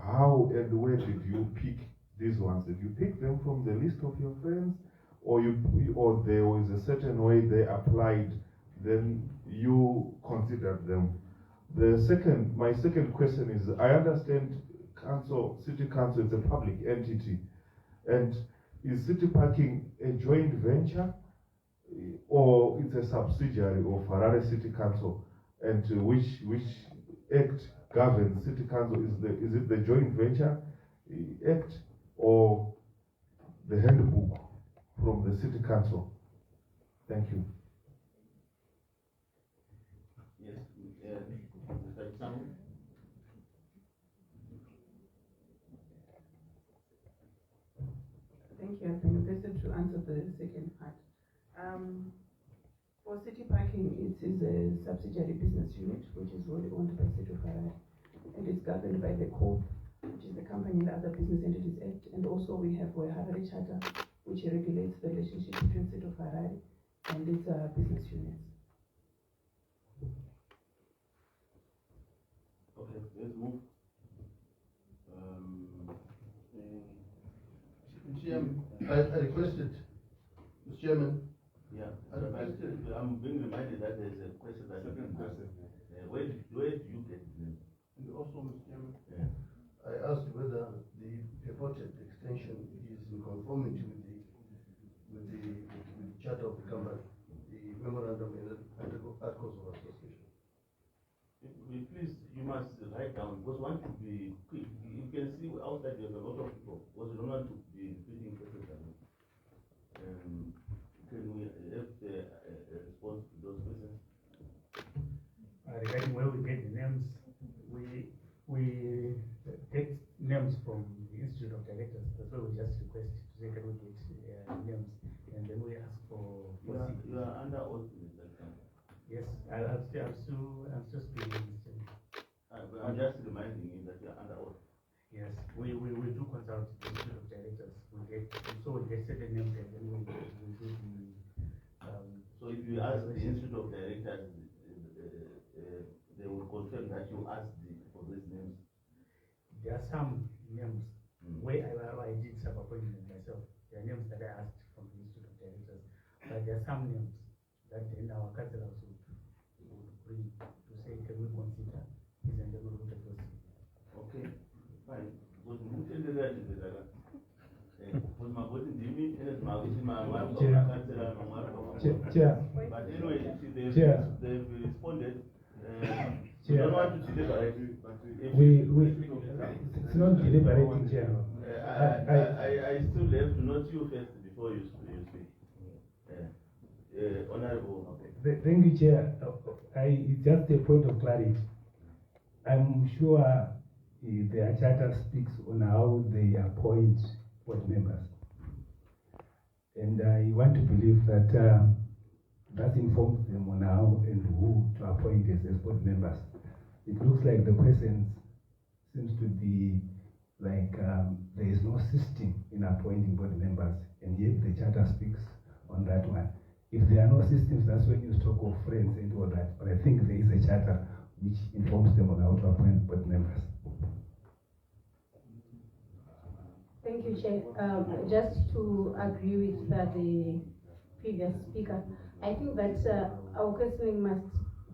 how and where did you pick these ones? Did you pick them from the list of your friends, or there was a certain way they applied, then you considered them? My second question is, I understand City Council is a public entity, and is City Parking a joint venture, or it's a subsidiary of Harare City Council? And which act governs City Council? Is it the joint venture act, or the handbook from the City Council. Thank you. Yes, Mr. Chisango. Thank you. I've been requested to answer the second part. For city parking, it is a subsidiary business unit which is wholly owned by City of Harare, and it's governed by the code, which is the Company and Other Business Entities Act, and also we have a Harare Charter, which regulates the relationship between City of Harare and its business units. Okay, let's move. Chairman, I requested, Mr. Chairman. Yeah, I requested. I'm being reminded that there's a question that you can ask. Where do you get the name? And also, Mr. Chairman, Yeah. I asked whether the purported extension is in conformity with the charter of the company, the memorandum and articles of association. Please, you must write down, because one should be quick. You can see outside there's a lot of people, because you don't want to be repeating questions. Can we have a response to those questions? Regarding where we get the names, we get names from the Institute of Directors. That's why we just request to say can we get names, and then we ask for. You are under oath in that country. Yes, I'm still speaking. I'm just reminding you that you are under oath. Yes, we do consult the Institute of Directors. We get certain names, and then we do the. So if you ask the Institute of Directors, they will confirm that you asked for these names. There are some names where I did some appointment myself. There are names that I asked from the Institute of Directors, but there are some names that in our councillors would agree to say, can we consider this, and then we look at those. Okay, fine. But who tell you that is the but anyway, they've responded. We don't want to deliberate. It's not deliberating, Chair. I still have to note you first before you speak. Honorable. Okay. Thank you, Chair. It's just a point of clarity. I'm sure their charter speaks on how they appoint board members. And I want to believe that that informs them on how and who to appoint as board members. It looks like the questions seems to be like there is no system in appointing board members, and yet the charter speaks on that one. If there are no systems, that's when you talk of friends and all that. But I think there is a charter which informs them on how to appoint board members. Thank you, Chair. Just to agree with the previous speaker, I think that our questioning must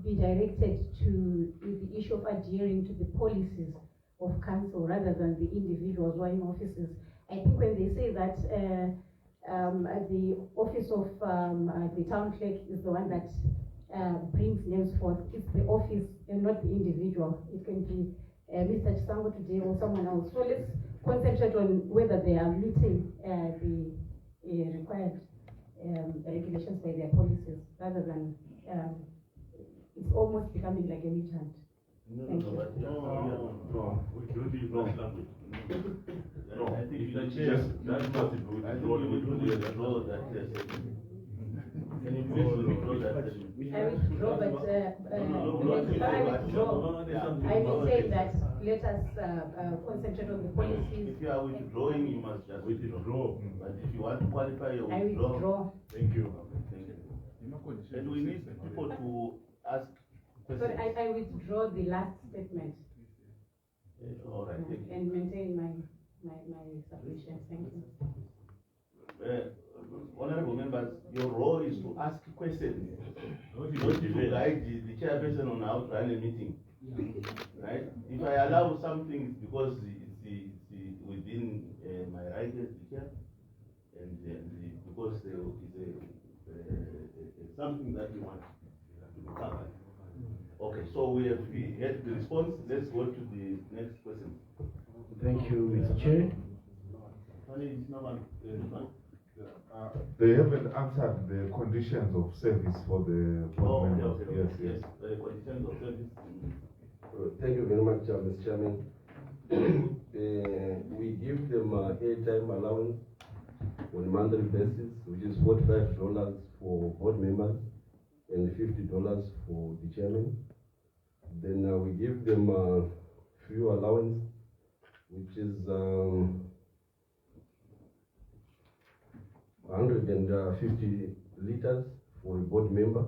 be directed to the issue of adhering to the policies of council rather than the individuals who are in offices. I think when they say that the office of the town clerk is the one that brings names forth, it's the office and not the individual. It can be Mr. Chisango today or someone else. So let's concentrate on whether they are meeting the required regulations by their policies, rather than it's almost becoming like a witch hunt. No, we don't use that language. No, I think if that's just that's what it would withdraw that statement. Can you please withdraw that statement? I withdraw, but I will say that let us concentrate on the policies. If you are withdrawing, you must just withdraw. But if you want to qualify your I withdraw. Thank you. Thank you. And we need people to ask questions. Sorry, I withdraw the last statement. All right. Thank you. And maintain my submission. Thank you. Honorable members, your role is to ask questions, not to guide the chairperson on how to run a meeting. Right? If I allow something because it's within my right as the chair, and because it's something that we want to cover. Okay, so we have had the response. Let's go to the next question. Thank you, Mr. Chair. They haven't answered the conditions of service for the board members. Yes. Conditions of service. Thank you very much, Mr. Chairman. We give them airtime allowance on a monthly basis, which is $45 for board members and $50 for the chairman. Then we give them fuel allowance, which is 150 liters for a board member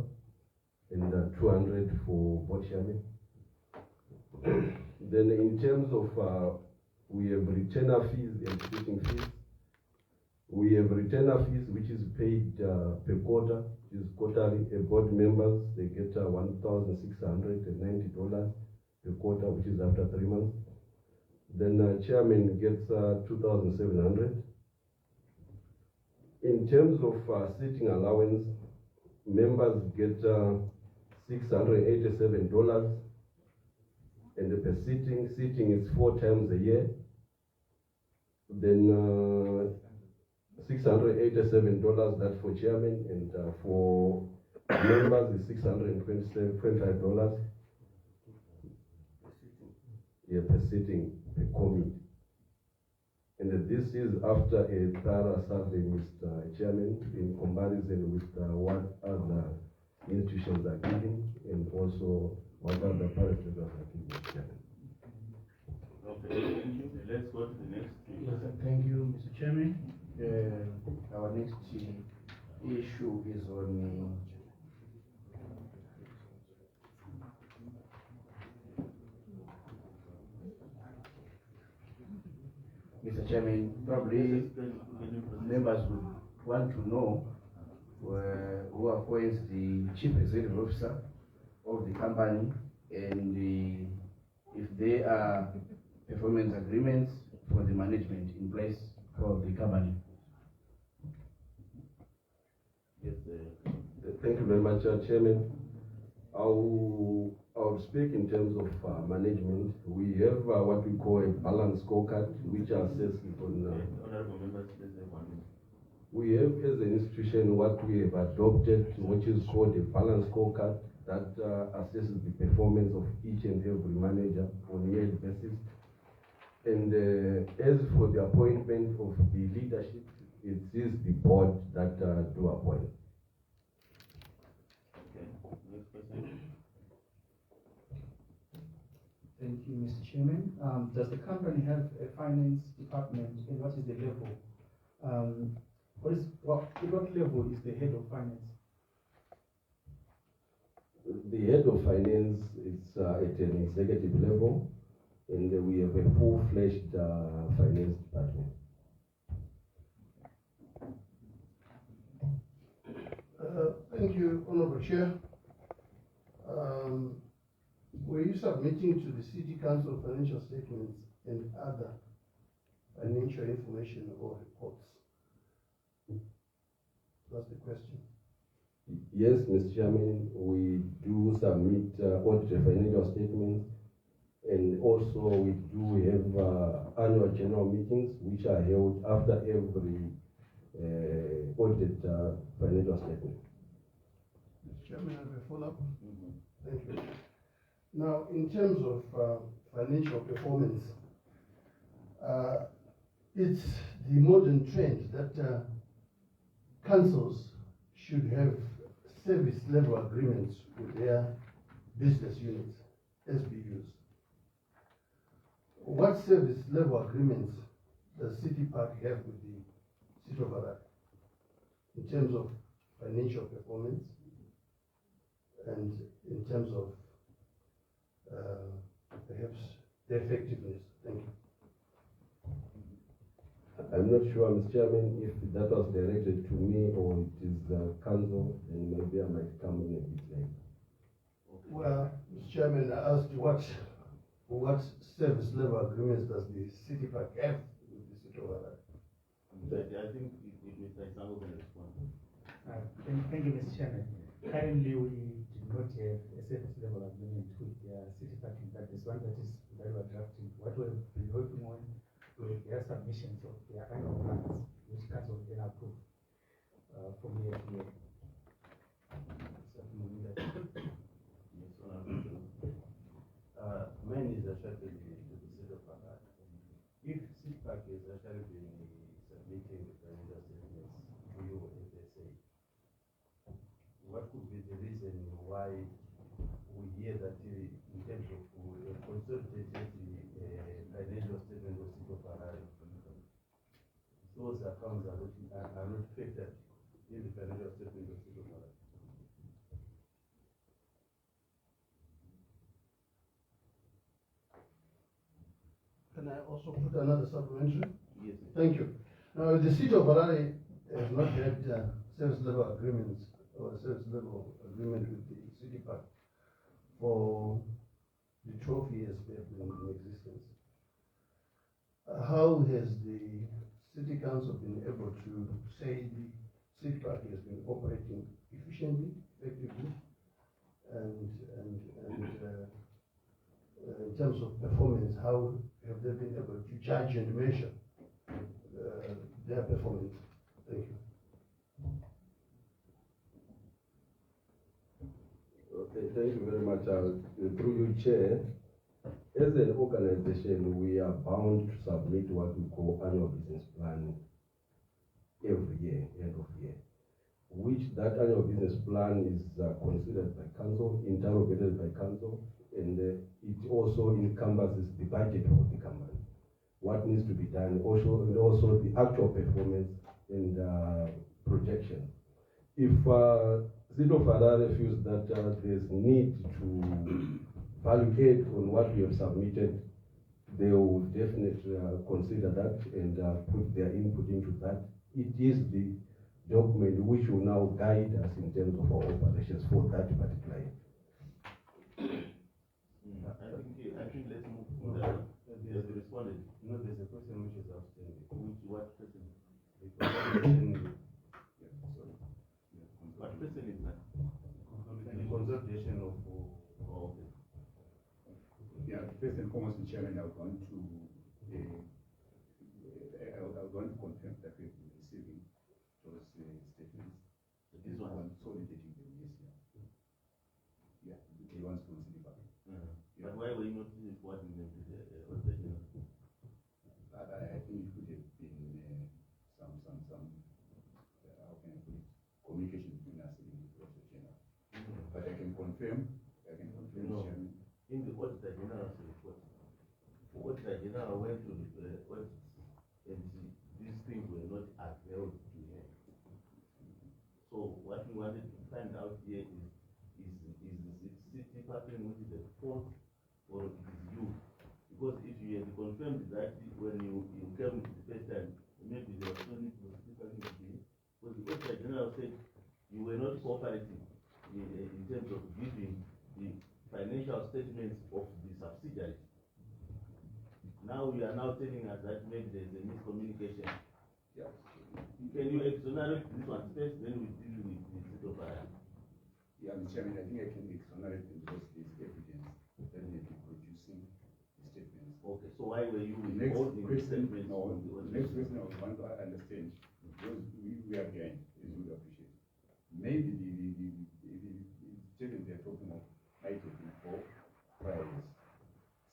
and 200 for board chairman. Then in terms of, we have retainer fees and sitting fees. We have retainer fees which is paid per quarter, which is quarterly. Board members, they get $1,690 per quarter, which is after 3 months. Then chairman gets 2,700. In terms of sitting allowance, members get $687. And per sitting is 4 times a year. Then $687, that's for chairman, and for members is $625. Yeah, per sitting, per commit. And this is after a thorough survey, Mr. Chairman, in comparison with what other institutions are giving, and also what other parameters are giving, Mr. Chairman. Okay, thank you. Let's go to the next. Yes, thank you, Mr. Chairman. Our next issue is on Mr. Chairman, probably members would want to know who appoints the Chief Executive Officer of the company, and if there are performance agreements for the management in place for the company. Yes, thank you very much, Chairman. I'll speak in terms of management. We have what we call a balanced scorecard, which assesses on. We have, as an institution, what we have adopted, which is called a balanced scorecard, that assesses the performance of each and every manager on a yearly basis. And as for the appointment of the leadership, it is the board that do appoint. Okay, next question. Thank you, Mr. Chairman. Does the company have a finance department, and what is the level? What level is the head of finance? The head of finance is at an executive level, and we have a full-fledged finance department. Thank you, Honorable Chair. Were you submitting to the City Council financial statements and other financial information or reports? That's the question. Yes, Mr. Chairman, we do submit audited financial statements, and also we do have annual general meetings which are held after every audited financial statement. Mr. Chairman, I have a follow-up. Thank you. Now, in terms of financial performance, it's the modern trend that councils should have service level agreements with their business units, SBUs. What service level agreements does City Park have with the City of Harare in terms of financial performance and in terms of perhaps the effectiveness? Thank you. I'm not sure, Mr. Chairman, if that was directed to me or it is council, and maybe I might come in a bit later. Well, Mr. Chairman, I asked you what service level agreements does the City Park have with the City of Harare? I think Mr. Isango can respond. Thank you, Mr. Chairman. Currently, we do not have a service level agreement with the City Park. In fact, there's one that we are drafting. What we've been working on, we their submissions of their annual plans, which council then approve from year to year. Mine is actually to the city of Harare. If CIPAC is actually been submitting the financial statements to you as they say, what could be the reason why we hear that in terms of consolidated financial statement of city of Harare, those accounts are not factored in the financial statement of city of Harare? Can I also put another supplementary? Yes. Thank you. Now, the city of Harare has not had service level agreements or service level agreement with the city park for the 12 years they have been in existence. How has the city council been able to say the city park has been operating efficiently, effectively, and in terms of performance, how have they been able to judge and measure their performance? Thank you. Okay, thank you very much. Through you, Chair, as an organization, we are bound to submit what we call annual business plan every year, end of year, which that annual business plan is considered by council, interrogated by council, and it also encompasses the budget of the company, what needs to be done, also the actual performance and projection. If City of Harare feels that there's need to validate on what we have submitted, they will definitely consider that and put their input into that. It is the document which will now guide us in terms of our operations for that particular year. I think let's move to the respondent. You know, there's a question which is outstanding. What question? What question is that? The consolidation of okay. Yeah, first and foremost, Mr. Chairman, I want to confirm that we've been receiving those statements. This one consolidating them, yes, yeah. Yeah, the ones from City Bank. But why were you not reporting them to the Auditor? I think it could have been some how can I put it, communication between us and the Auditor General. But I can confirm, no, in the Auditor General's report, the Auditor General went to the audit and these things were not available to him. So what we wanted to find out here is the city department which is at fault or it is you? Because if you had confirmed that when you came the first time, maybe there was no need for the department to be. Because the Auditor General said you were not cooperating in terms of giving the financial statements of the subsidiaries. Now you are now telling us that maybe there is a miscommunication. Yeah. Can you exonerate this one first, then we deal with the City of Harare? Yeah, Mr. Chairman, I think I can exonerate them because there is evidence that they have been producing the statements. Okay, so why were you the next withholding the question? statements? No, the next question I would want to understand, because we are behind, as you would appreciate. Maybe the statements they are talking of might have been for prior years,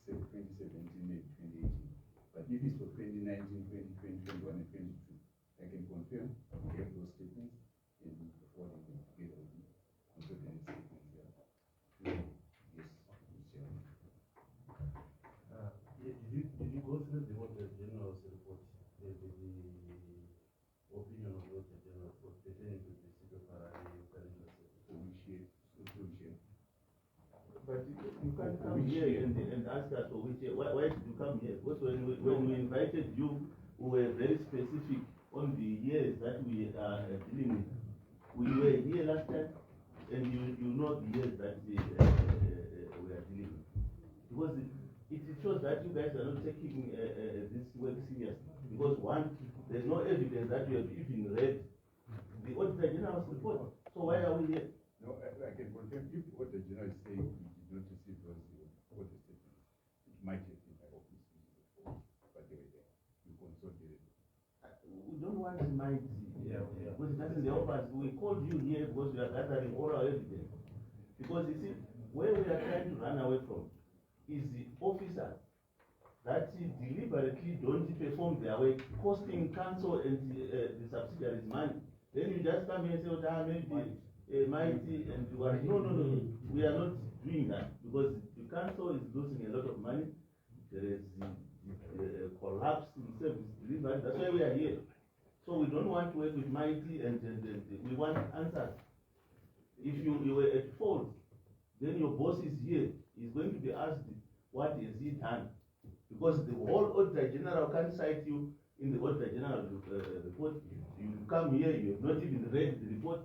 say 2017, maybe 2018. But if it's for 2019, 2020, 2021, and 2022, I can confirm we have those statements and we perform them together with the consolidated statements there. Yes, Mr. Chairman. Did you go through the Auditor General's report, the opinion of the Auditor General report pertaining to the City of Harare financial statement? But you can't come here and ask us for which year. Why did you come here? Because when we invited you, we were very specific on the years that we are dealing with. We were here last time, and you know the years that we are dealing with. Because it shows that you guys are not taking this work seriously. Because one, there's no evidence that you have even read the Auditor General's report. So why are we here? No, I can confirm if what the General is saying we did not receive those audit statements, it might have been by office, but they were there. You consolidated. We don't want mighty, because it doesn't help us. We called you here because we are gathering oral evidence. Because you see, where we are trying to run away from is the officers that deliberately don't perform their work, costing council and the subsidiaries money. Then you just come here and say, oh, maybe mighty, and you are, no, we are not doing that, because the council is losing a lot of money. There is the collapse in service delivery. That's why we are here. So we don't want to work with mighty, and we want answers. If you were at fault, then your boss is here. He's going to be asked, what has he done? Because the whole Auditor General can't cite you in the Auditor General report. You come here, you have not even read the report,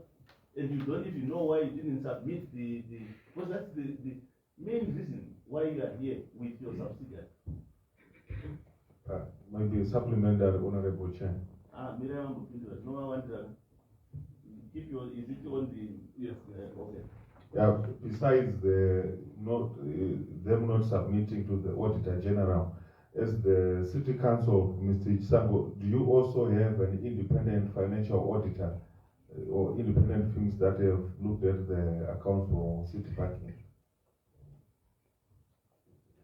and you don't even know why you didn't submit because that's the main reason why you are here with your subsidiary. Maybe supplementary, Honorable Chair. Miriam, no one wants to keep your, is it on the, yes, okay. Yeah, besides them not submitting to the Auditor General, as the City Council, Mr. Chisango, do you also have an independent financial auditor or independent firms that have looked at the accounts for city parking?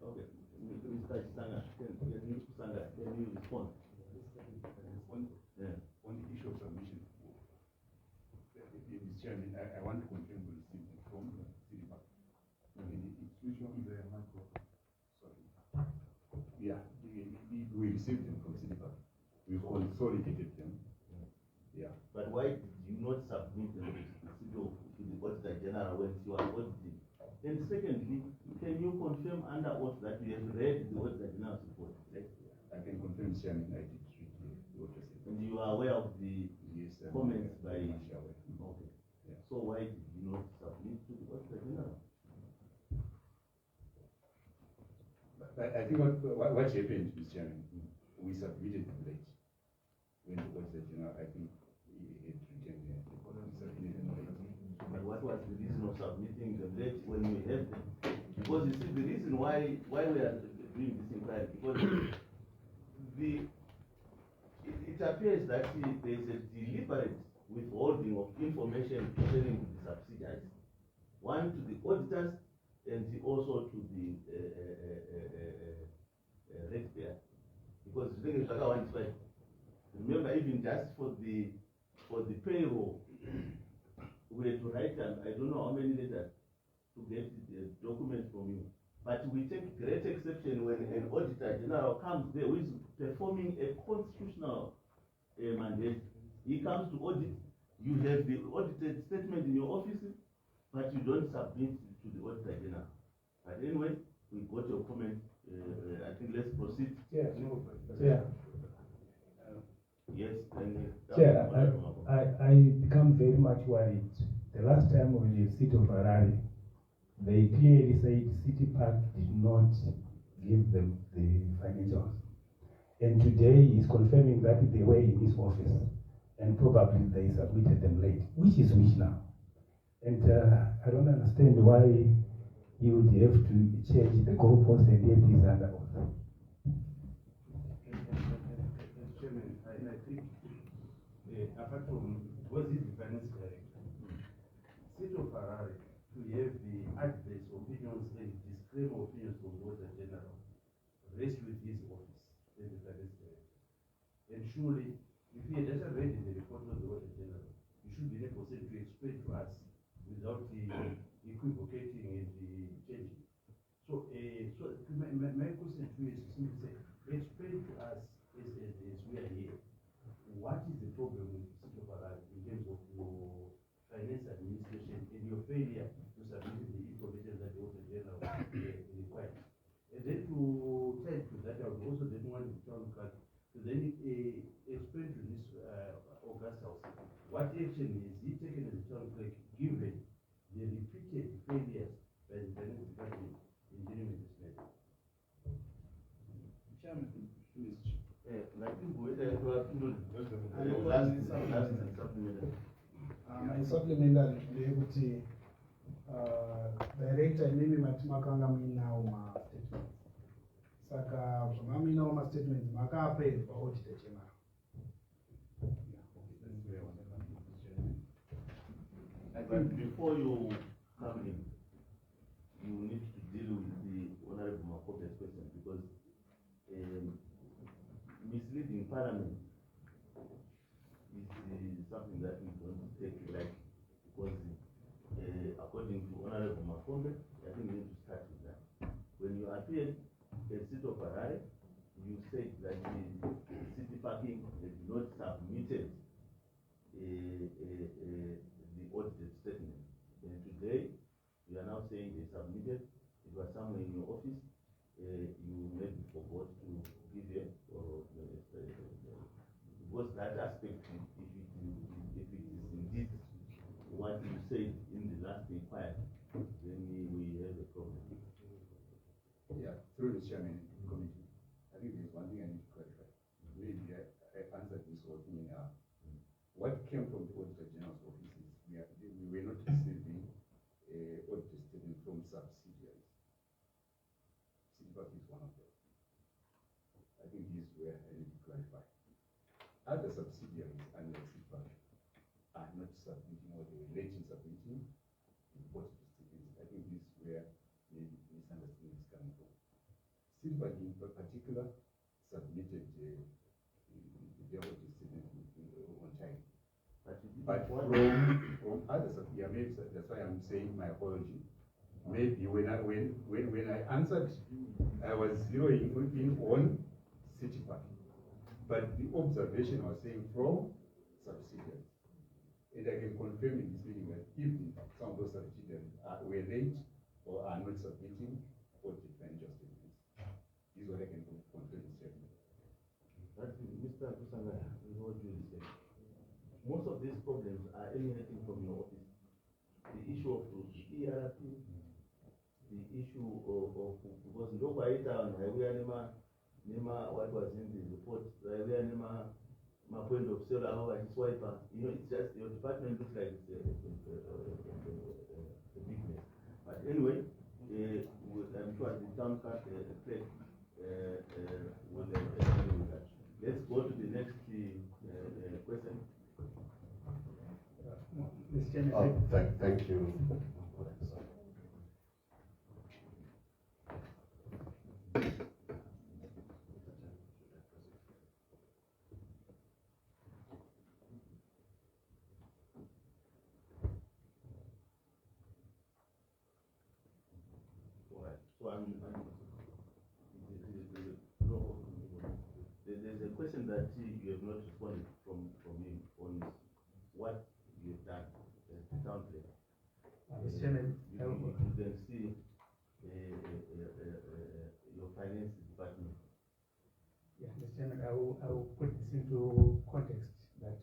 Okay, Mr. Chisanga, can you respond? On the issue of submission, Mr. Chairman, I want to confirm we received it from City Park. Which one is the micro? Sorry. Yeah, we received them from City Park. We consolidated them. Yeah. But why did you not submit them to the Auditor General when you are auditing? And secondly, can you confirm under oath that you have read the Auditor General's report? I can confirm, Chairman, I did read the Auditor. And you are aware of the comments by... Okay. Yeah. So why did you not submit to the Auditor General? But I think what happened, Mr. Chairman, we submitted them late. When the Auditor General, I think, he had returned the But what was the reason of submitting them late when we have them? Because you see, the reason why we are doing this inquiry, because it appears that there is a deliberate withholding of information pertaining to the subsidiaries. One to the auditors and also to the ratepayer. Because remember, even just for the payroll, we had to write, I don't know how many letters to get the document from you. But we take great exception when an Auditor General comes there who is performing a constitutional mandate. He comes to audit. You have the audited statement in your office, but you don't submit to the Auditor General. But anyway, we got your comment. I think let's proceed. Yeah. Yes. Chair, I become very much worried. The last time when the city of Harare, they clearly said City Park did not give them the financials. And today he's confirming that they were in his office and probably they submitted them late. Which is which now? And I don't understand why he would have to change the goalpost and yet he's under oath. Chairman, I think apart from was it the finance director, City of Harare to have the adverse opinions and disclaimer opinions from the Auditor General rest with his office and the finance director. And surely, if he had just read the report of the Auditor General, you should be able to explain to us without the equivocating and the changing. So, my question to you is simply say, explain to us as we are here, what is the problem with the City of Harare in terms of your finance administration and your failure to submit the information that the Auditor General requires? And then to tell to that, I would also then want the town clerk to then explain to this August House what action is he taken as the town clerk given the repeated failures by the finance department in dealing with this matter. Chairman, I think we have my supplementary ukuthi director maybe makanga minawo ma statements Saka mamina ma statements makaapenda pa auditor general. But before you come in, you need to deal with the Honorable Makope's question because misleading Parliament is something that we don't take like because according to Honorable Makope, I think we need to start with that. When you appeared at City of Harare, you said that the city parking had not submitted the audited statement. And today, you are now saying they submitted. It was somewhere in your office. You maybe forgot to give it, or because that aspect, if it is indeed what you said in the last inquiry, then we have a problem. Yeah, through the chairman committee, I think there's one thing I need to clarify. Maybe I answered this whole thing. What came from the Auditor General's office is we were not receiving auditor statement from subsidiaries. Citibank is one of them. I think this is where I need to clarify. Other subsidiaries under Citibank are not submitting or they were late in submitting the auditor statements. I think this is where maybe misunderstanding is coming from. Citibank in particular submitted their auditor statement on time. But from other subsidiaries, maybe that's why I'm saying my apology. Maybe when I answered, I was zeroing in on Citibank. But the observation I was saying from subsidiaries. And I can confirm in this meeting that even some of those subsidiaries were late or are not submitting audit financial statements. This is what I can confirm in this statement. But Mr. Kusanga, with all due respect, most of these problems are emanating from your office. The issue of the ERP, the issue of because nobody down Nema what was in the report, Nema my point of sale our swiper, it's just your department looks like it's a big mess. But anyway, I'm sure the town clerk will deal with that. Let's go to the next question. Mr. Chairman, thank you. There's a question that you have not responded from him on what you've done as the town clerk. Mr. Chairman, you can see your finance department. Yeah, Mr. Chairman, I will put this into context that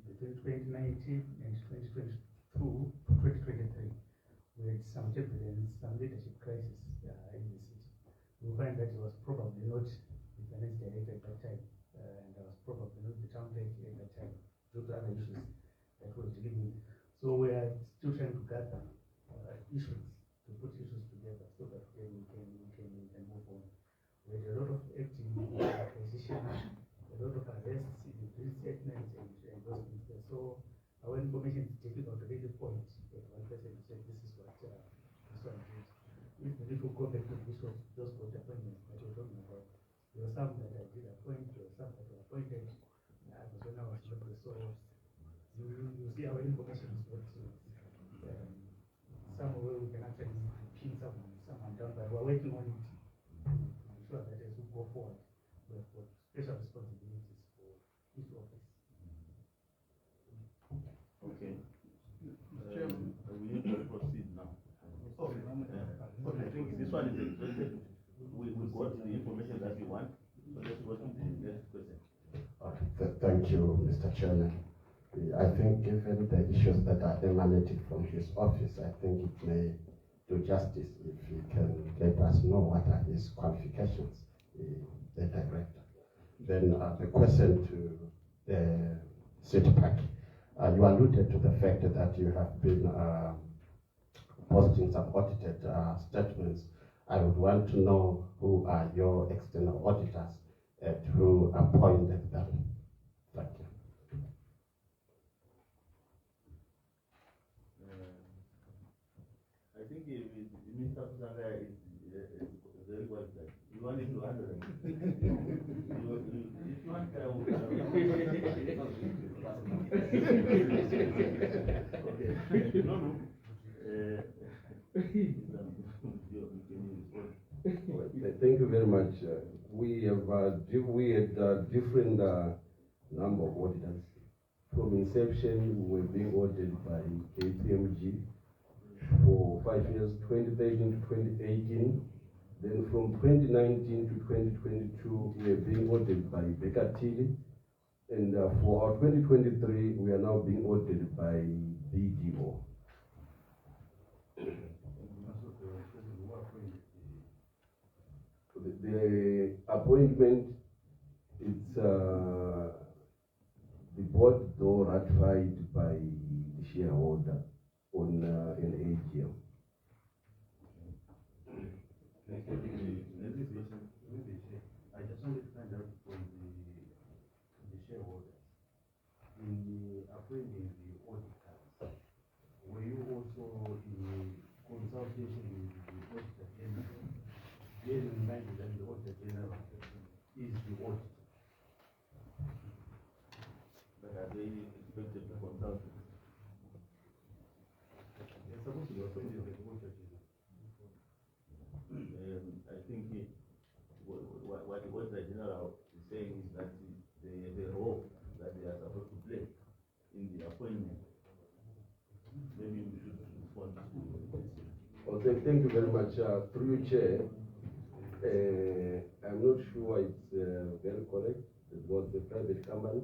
between 2019 and 2022 to 2023, we had some turbulence, some leadership crisis in the city. We find that it was probably not the finance director at that time, and I was probably not the town clerk at that time, due to other issues that were dealing with. So we are still trying to gather issues, to put issues together so that we can move on. We had a lot of acting acquisition, a lot of arrests, increased statements, and those things there. So our information is difficult to really point at one person to say this is what this one did. If we go back to this was just what appointments that you're talking about, there were some that I did appoint, there were some that were appointed. That was when I was not there. So you see our information is not somewhere we can actually pin someone down, but we're working on it to ensure that as we go forward, we have got special responsibilities for each office. Okay. We need to proceed now. I think this one is exhausted. We got the information that we want, so let's go to the next question. Thank you, Mr. Chairman. I think given the issues that are emanating from his office, I think it may do justice if he can let us know what are his qualifications, the director. Then the question to the city park. You alluded to the fact that you have been posting some audited statements. I would want to know who are your external auditors and who appointed them. Thank you. I think Mr. Kusanga is very well done. You want him to handle it? If you want, I will. Okay. No. Thank you very much. We had different number of auditors. From inception, we were being audited by KPMG for 5 years, 2013 to 2018. Then from 2019 to 2022, we are being audited by Baker Tilly. And for our 2023, we are now being audited by BDO. The appointment, it's the board though ratified by the shareholder on an AGM. I just wanted to find out from the shareholders, in appointing the auditors, were you also in consultation with the Auditor General? Bearing in mind that the Auditor General is the auditor. But are they expected to consult? They're supposed to be appointed by the Auditor General. I think what the Auditor General is saying is that the role that they are supposed to play in the appointment. Maybe we should respond to this. Well, thank you very much. Through you, Chair, I'm not sure it's very correct because the private company,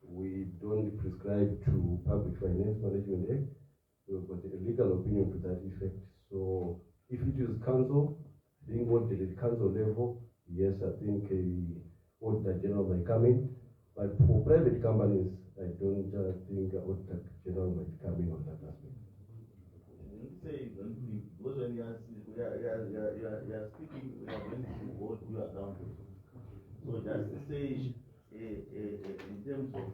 we don't prescribe to Public Finance Management Act. We've got a legal opinion to that effect. So if it is council, being audited at council level, yes, I think a Auditor General might come in. But for private companies, I don't think Auditor General might come in on that aspect. Say, don't think, because when you are speaking, we are going to hold you accountable. So just say, in terms of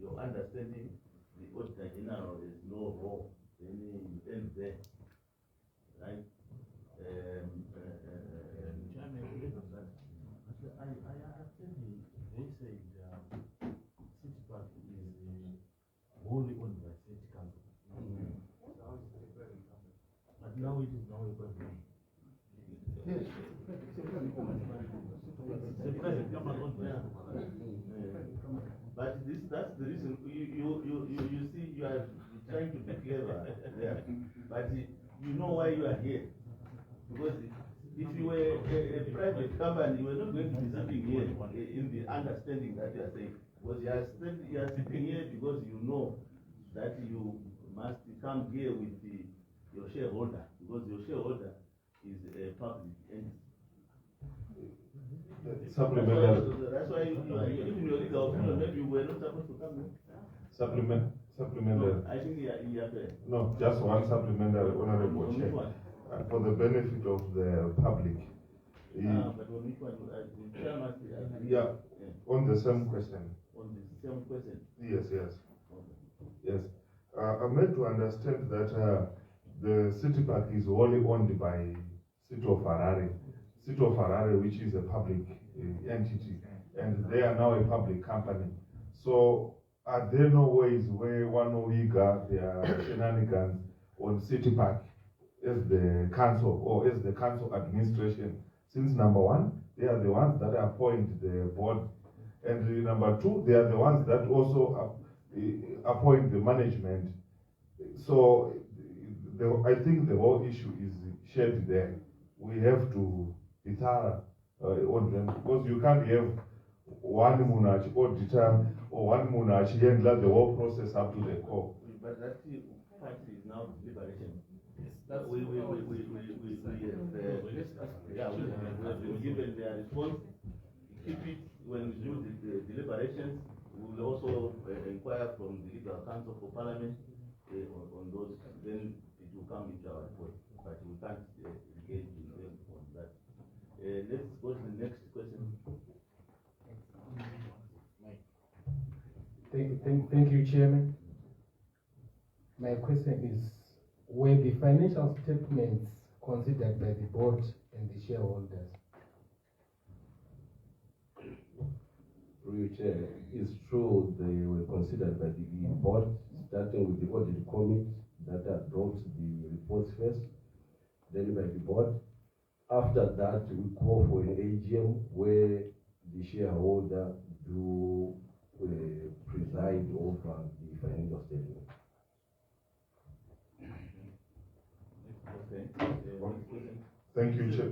your understanding, the Auditor General is no role, then you end there, right? I understand they said City Park is wholly owned by City Council. But now it is now a private. Yes. It's a private company. But that's the reason you see you are trying to be clever there. But you know why you are here. Because if you were a private company, you were not going to be sitting here in the understanding that you are saying. Because you are sitting here because you know that you must come here with your shareholder, because your shareholder is a public entity. Supplementary. That's why even your legal opinion, maybe you were not supposed to come here. Supplementary. No, I think you are there. No, just one supplementary, Honorable Chair. For the benefit of the public. But on which one? Yeah, on the same question. On the same question? Yes. Okay. Yes. I'm made to understand that the City Park is wholly owned by City of Harare. City of Harare, which is a public entity, and they are now a public company. So are there no ways where one will got their shenanigans on City Park as the council or as the council administration? Since number one, they are the ones that appoint the board, and number two, they are the ones that also appoint the management. So I think the whole issue is shared there. We have to be thorough on them, because you can't have one Munach auditor or one Munach handler the whole process up to the core. But that part is now deliberation. Yes, we have given their response. Keep it when we do the deliberations. We will also inquire from the legal counsel for parliament on those. Then it will come into our report. But we can't engage Thank you, Chairman. My question is, were the financial statements considered by the board and the shareholders? Through you, Chair, it's true they were considered by the board, starting with the audit committee that adopts the reports first, then by the board. After that, we call for an AGM where the shareholder do preside over the financial statement. Thank you, Chair.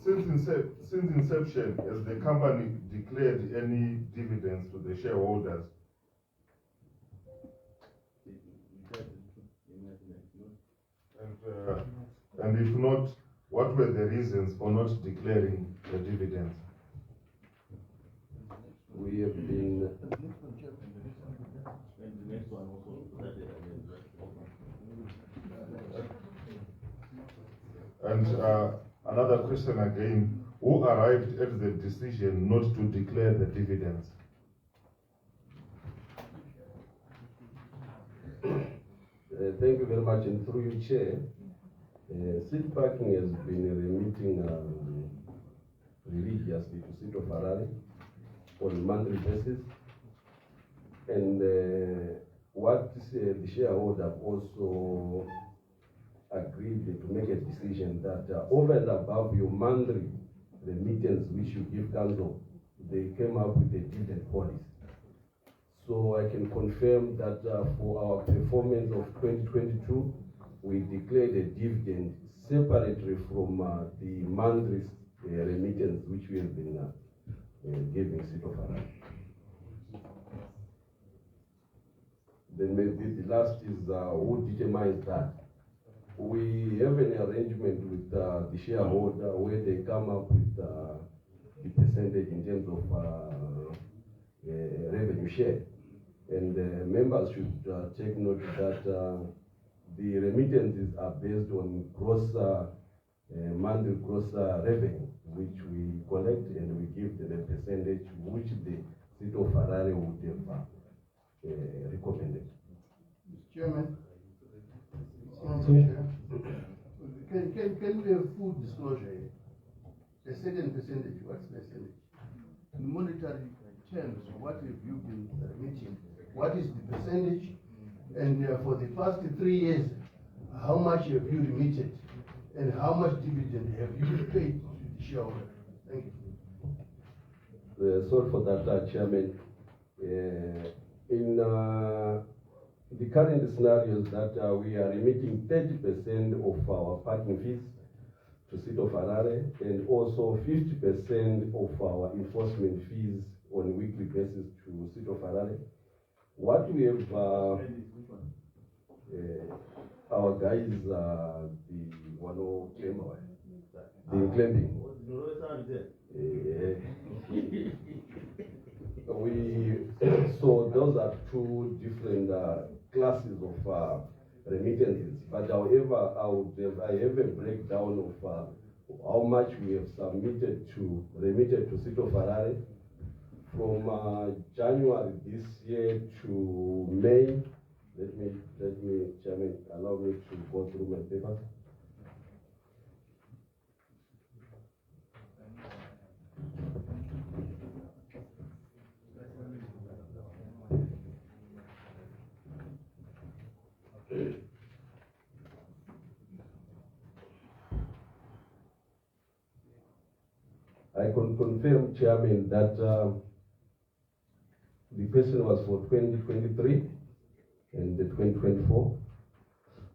Since inception, has the company declared any dividends to the shareholders? And if not, what were the reasons for not declaring the dividends? We have been and another question again, who arrived at the decision not to declare the dividends? Thank you very much, and through you, Chair, City Parking has been remitting religiously to City of Harare on a monthly basis, and what the shareholder also agreed to make a decision that over and above your monthly remittance which you give council, they came up with a dividend policy. So I can confirm that for our performance of 2022, we declared a dividend separately from the monthly remittance which we have been giving City of Harare. Then maybe the last is who determines that. We have an arrangement with the shareholder where they come up with the percentage in terms of revenue share. And members should take note that the remittances are based on gross monthly gross revenue, which we collect and we give them a percentage which the City of Harare would have recommended. Mr. Chairman, can we have full disclosure? A certain percentage, what's the percentage? In monetary terms, what have you been remitting? What is the percentage? And for the past 3 years, how much have you remitted? And how much dividend have you paid to the shareholder? Thank you. Sorry for that, Chairman. In the current scenarios that we are remitting 30% of our parking fees to City of Harare and also 50% of our enforcement fees on a weekly basis to City of Harare. What we have, our guys, the one who came away, the claiming. So those are two different classes of remittances. But however, I have a breakdown of how much we have remitted to City of Harare from January this year to May. Let me, Chairman, allow me to go through my papers. I can confirm, Chairman, that the question was for 2023 and the 2024.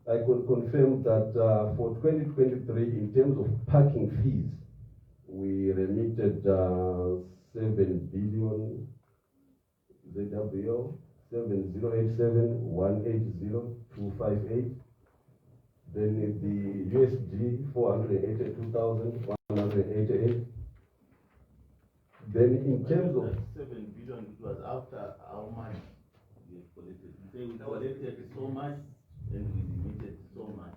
I can confirm that for 2023, in terms of parking fees, we remitted 7 billion ZWO 7087180258. Then the USD 482,188. Then in terms of 7 billion, it was after how much we collected. We collected so much and we remitted so much.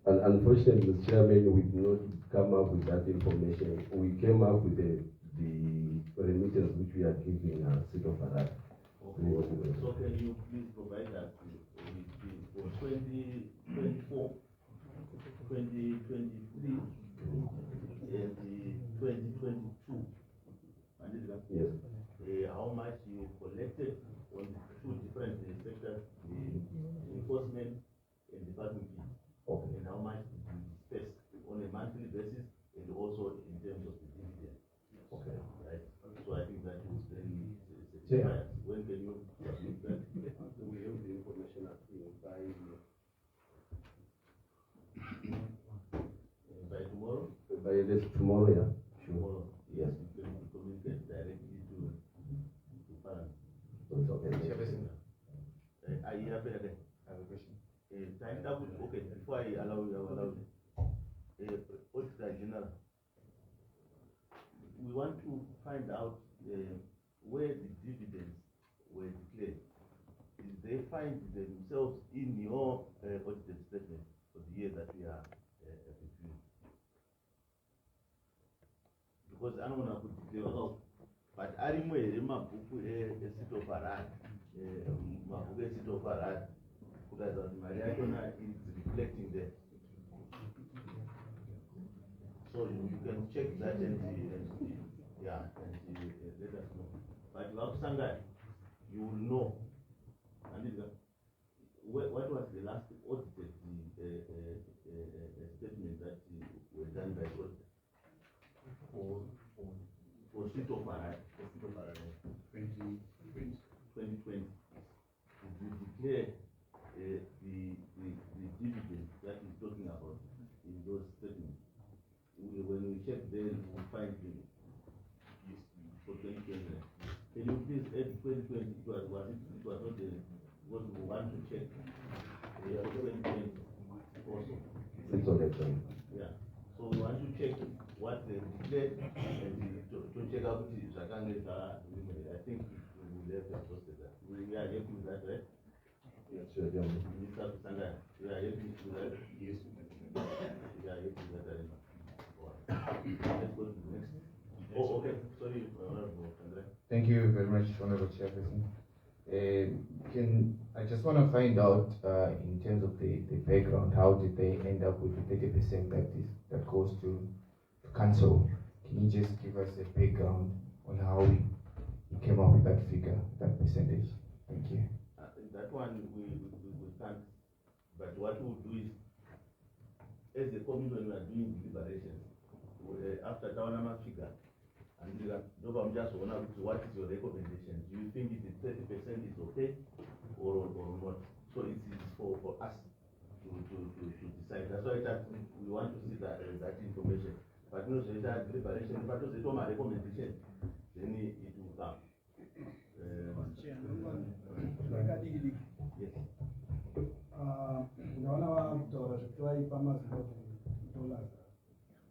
And unfortunately, Mr. Chairman, we did not come up with that information. We came up with the remittance which we are giving City of Harare. Okay. So can you please provide us for 2024, 2023, and 2022? Yes. How much you collected on two different sectors, the enforcement and the parking fees? Okay. And how much did you disperse on a monthly basis and also in terms of the dividend? Okay. Right. So I think that is very Yeah. When can you submit that? We have the information by tomorrow? By this tomorrow, yeah. Sure. Tomorrow. Yes. You can communicate directly to parents. It's okay. Are you happy again? I have a question. Okay, before I allow you, Auditor General, we want to find out where the dividends were declared. Did they find themselves in your audited statement for the year that we are reviewing? Because I don't want to declare out, but I remember my book City of Harare, my book City of Harare, because Maria is reflecting there. So you can check that and let us know. But without Sangha, you will know. And what was the last audited statement that were done by auditor for City of Harare? 2020. 2020. Did you declare the dividend that he's talking about in those statements? When we check there, we will find the for 2020. Can you please add 2020? It was not what we want to check. 2020 also. It's okay. Yeah. So we want to check what they declared and to check out the I think we will have to post that. We are happy with that, right? Yes, sure. Mr. Sandra, we are happy with that. Yes. We are happy with that. Let's go to the next. Oh, okay. Sorry, Sandra. Thank you very much, Honorable Chairperson. I just want to find out in terms of the background, how did they end up with the 30% that goes to council? Can you just give us a background on how we came up with that figure, that percentage? Thank you. That one we can't. But what we'll do is, as a committee, when we are doing deliberations, after Tawanama figure, and I'm just wondering what is your recommendation? Do you think it is 30% is okay or not? So it is for us to decide. That's why we want to see that information. But no, so that deliberation, but also my recommendation, then it will come. Yes.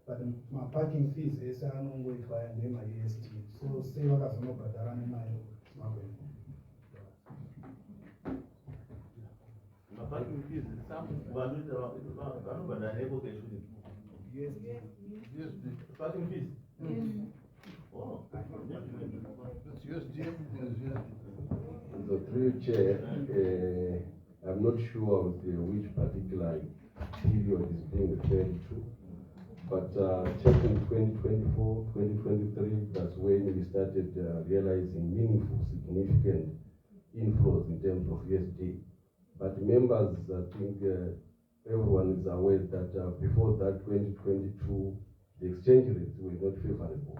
But my parking fees is a long way to my EST. So say what as no but I my parking fees is some value but I never get it. Yes. Yes. Parking fees. Oh, that's USD. So through Chair, I'm not sure of which particular period is being referred to. But checking 2024, 2023, that's when we started realizing meaningful, significant inflows in terms of USD. But members, I think everyone is aware that before that 2022, the exchange rates were not favorable.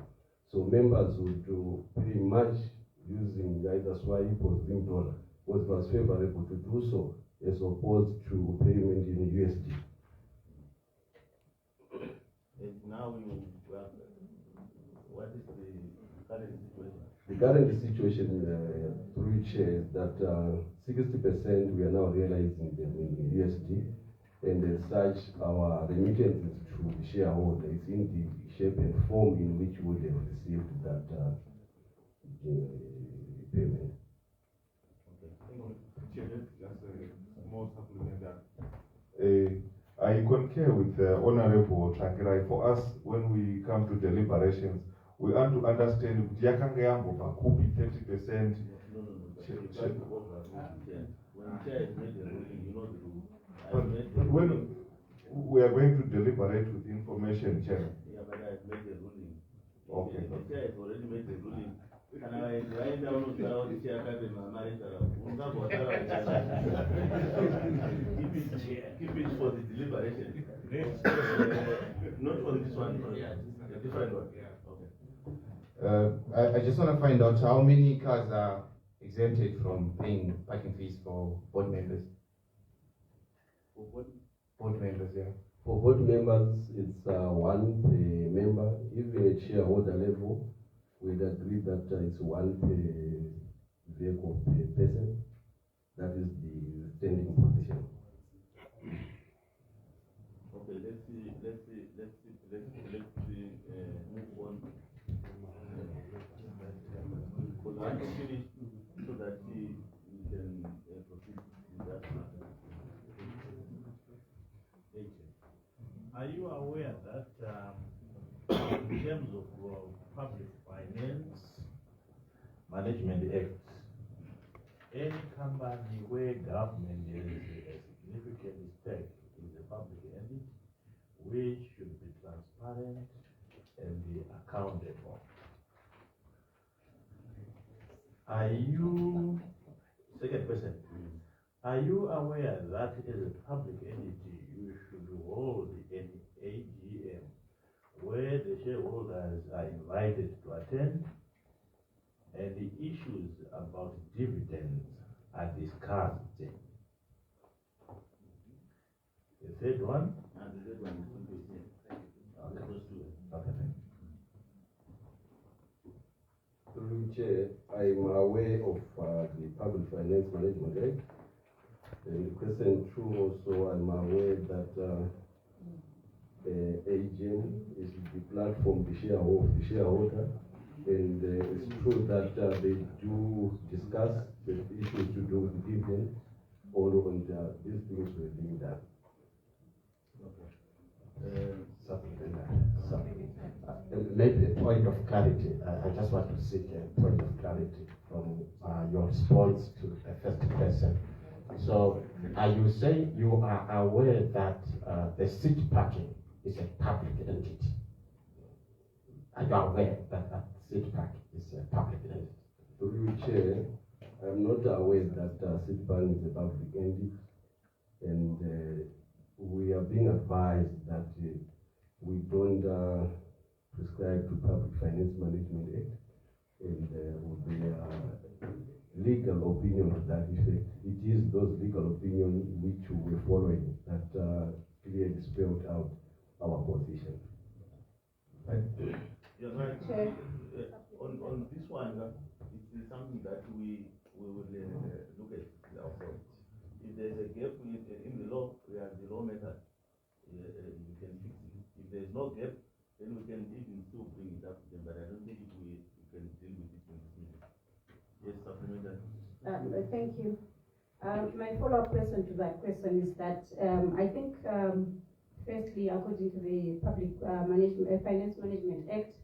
So members would do pretty much using either swipe or Zim dollar, what was favorable to do so, as opposed to payment in USD. And now what is the current situation? The current situation through Chair is that 60% we are now realizing them in USD, and as such, our remittances to the shareholder is in the shape and form in which we would have received that payment. Chair, just a small supplement that. I concur with Honorable Trangirai. For us, when we come to deliberations, we want to understand kuti yakanga yambobva kupi 30%. No. When chair has made a ruling, you know the rule. But when we are going to deliberate with information, Chair. Yeah, but I've made a ruling. Okay. The chair has already made a ruling. And I down on the chair, keep it for the deliberation. Not for this one, a different one. I just want to find out how many cars are exempted from paying parking fees for board members. For what? Board members, yeah. For board members, it's one per member. Even at shareholder level, we'd agree that it's one per vehicle per person. That is the standing position. Okay, let's see, move on. Because I want to finish so that we can proceed with that. Are you aware that in terms of Public Finance Management Act, any company where government is a significant stake in the public entity, which should be transparent and be accountable? Are you, second question, are you aware that as a public entity, you should hold an AGM where the shareholders are invited to attend and the issues about dividends are discussed? The third one? And the third one is Okay, thank you. Through Chair, I'm aware of the Public Finance Management Act. And question two also, I'm aware that AGM is the platform of the shareholder. And it's true that they do discuss the issues to do with dividend, although these things were being done. Maybe a point of clarity. I just want to seek a point of clarity from your response to the first question. So, are you saying you are aware that the seat parking is a public entity? Are you aware that seat parking is a public entity? Through Chair, I'm not aware that seat parking is a public entity, and we are being advised that we don't prescribe to Public Finance Management Act, and would be legal opinion to that effect. It is those legal opinions which we're following that clearly spelled out our position. You're right. On this one, it is something that we will look at ourselves. If there's a gap in the law, we have the law method. You can fix it. If there's no gap, then we can even still bring it up to them. But I don't think we can deal with it in this meeting. Yes, supplementary. Thank you. My follow-up question to that question is that I think, firstly, according to the Public Finance Management Act,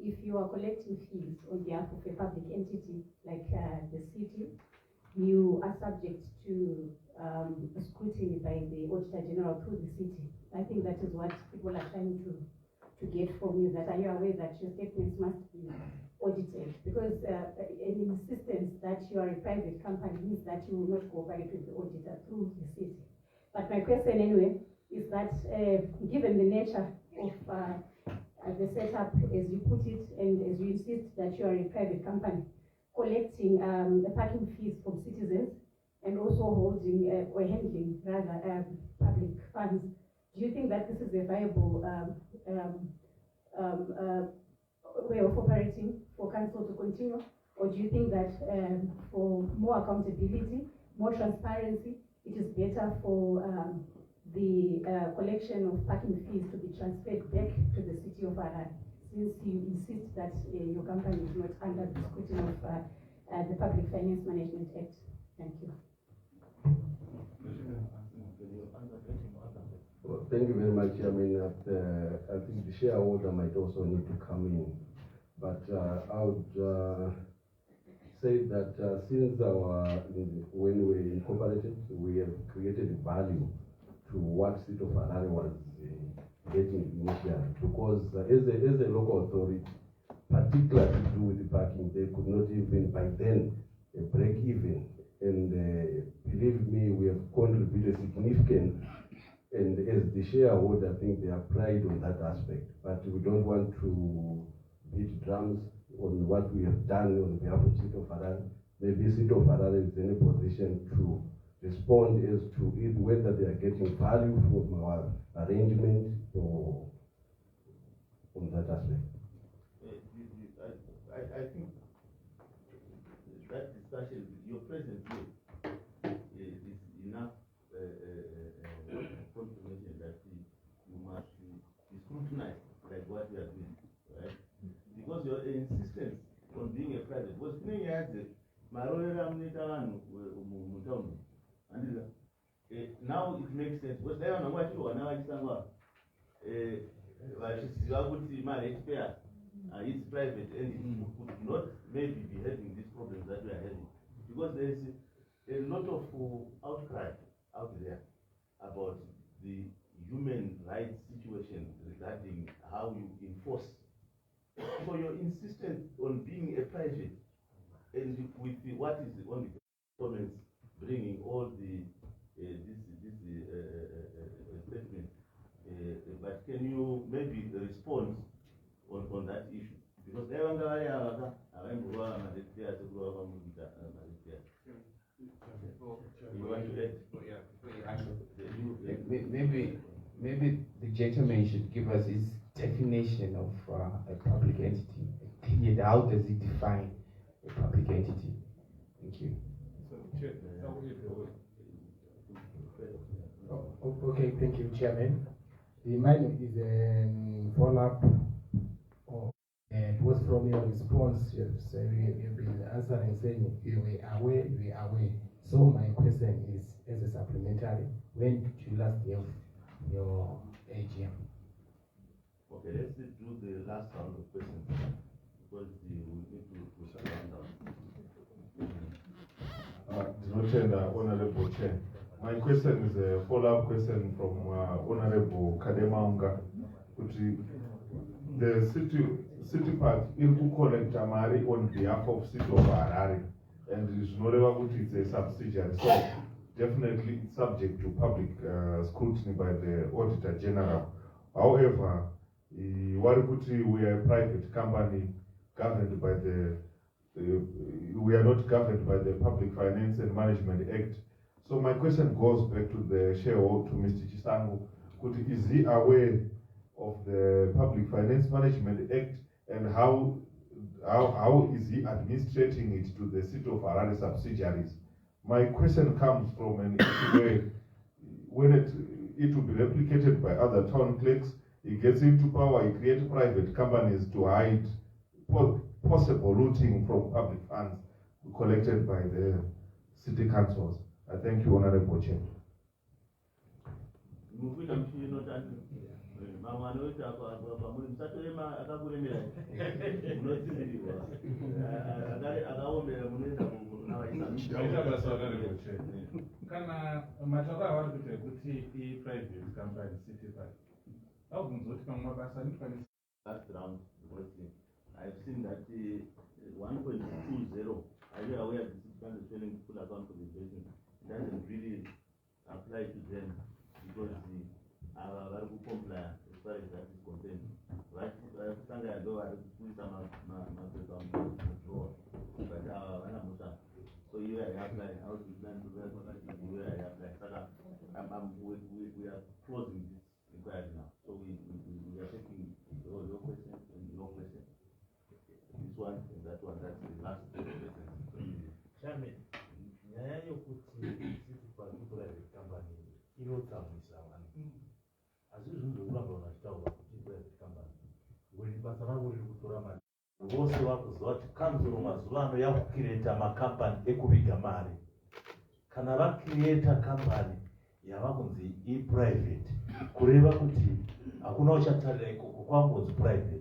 if you are collecting fees on behalf of a public entity like the city, you are subject to scrutiny by the Auditor General through the city. I think that is what people are trying to get from you, that are you aware that your statements must be audited? Because an insistence that you are a private company means that you will not cooperate with the auditor through the city. But my question anyway is that given the nature of the setup, as you put it, and as you insist that you are a private company, collecting the parking fees from citizens and also holding or handling rather public funds, do you think that this is a viable way of operating for council to continue? Or do you think that for more accountability, more transparency, it is better for the collection of parking fees to be transferred back to the city of Harare, since you insist that your company is not under the scrutiny of the Public Finance Management Act? Thank you. Thank you very much. I mean, I think the shareholder might also need to come in, but I would say that since when we incorporated, we have created value to what City of Harare was getting initially, because as a local authority, particularly to do with the parking, they could not even by then break even. And believe me, we have contributed significant. And as the shareholder, I think they are pride on that aspect. But we don't want to beat drums on what we have done on behalf of City of Harare. Maybe City of Harare is in a position to respond as to it, whether they are getting value from our arrangement or on that aspect. I think that discussion, your presence here is enough confirmation that you must be scrutinized like what we are doing, right? Because your insistence on being a private was playing as now it makes sense. Because they are not what you are now. It's private and it could not maybe be having these problems that we are having, because there is a lot of outcry out there about the human rights situation regarding how you enforce. So your insistence on being a private and with what is on the comments bringing all the statement, but can you maybe respond on that issue? Because you want to add? Maybe the gentleman should give us his definition of a public entity. Period. How does he define a public entity? Thank you. Okay, thank you, Chairman. Mine is a follow-up. It was from your response. You've been answering saying you were aware. So my question is, as a supplementary, when did you last have your AGM? Okay, let's do the last round of questions because we need to shut down. Honorable Chair. My question is a follow-up question from Honorable Kademaunga. The city park will collect money on behalf of City of Harare, and it's not ever good, it's a subsidiary. So definitely it's subject to public scrutiny by the Auditor General. However, we are a private company governed by we are not governed by the Public Finance and Management Act. So my question goes back to the shareholder, to Mr. Chisango. Is he aware of the Public Finance Management Act, and how is he administrating it to the City of Harare subsidiaries? My question comes from an issue where when it will be replicated by other town clerks, he gets into power, he creates private companies to hide possible looting from public funds collected by the city councils. I thank you, Honorable Chair. Kana mataka awari kuti private company city park. Last round, I've seen that 1.20, are you aware that the city is failing to full account for the investment? It doesn't really apply to them because our comply as far as that is concerned. Right? I go and put some so you are applying, how to plan to work on that, you are applying. We are closing this inquiry now. So we are taking your questions and your question. This one and that one, that's the last question. Chairman, nyaya yokuti city park private company inotsamwisa vanhu. Azvizvi zvokuramba vachitaura kuti private company. Weli basa ravo riri kutora mari. Vose vakuziva kuti council mazuva ano yakucreata makampani ekuviga mari. Kana vacreata company yava kunzi i-private kureva kuti hakuna uchatarira ikoko kwangonzi private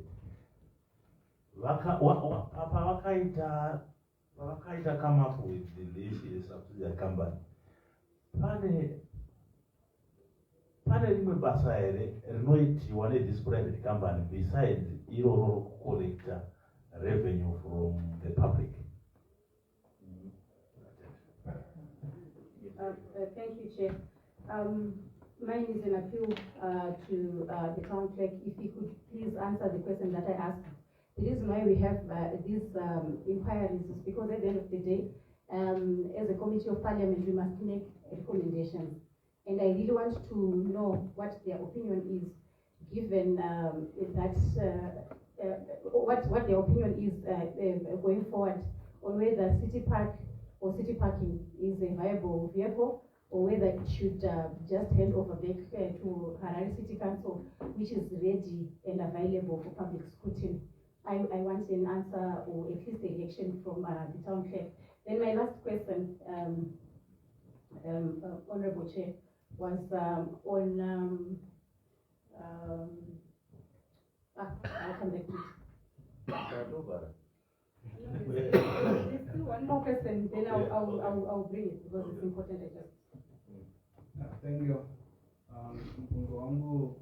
pavakaita come up with the subsidiary company pane rimwe basa here rinoitiwa this private company besides iroro rokucollecta revenue from the public. Thank you, Chair. Mine is an appeal to the town clerk. If he could please answer the question that I asked. The reason why we have these inquiries is because at the end of the day, as a committee of parliament, we must make recommendations. And I really want to know what their opinion is, given that what their opinion is going forward on whether City Park or city parking is a viable vehicle, or whether it should just hand over back to Harare City Council, which is ready and available for public scrutiny. I want an answer or at least a reaction from the town clerk. Then my last question, Honorable Chair, was on I'll come back to it. There's still one more question, then I'll bring it because it's important. Thank you. Mpungu wangu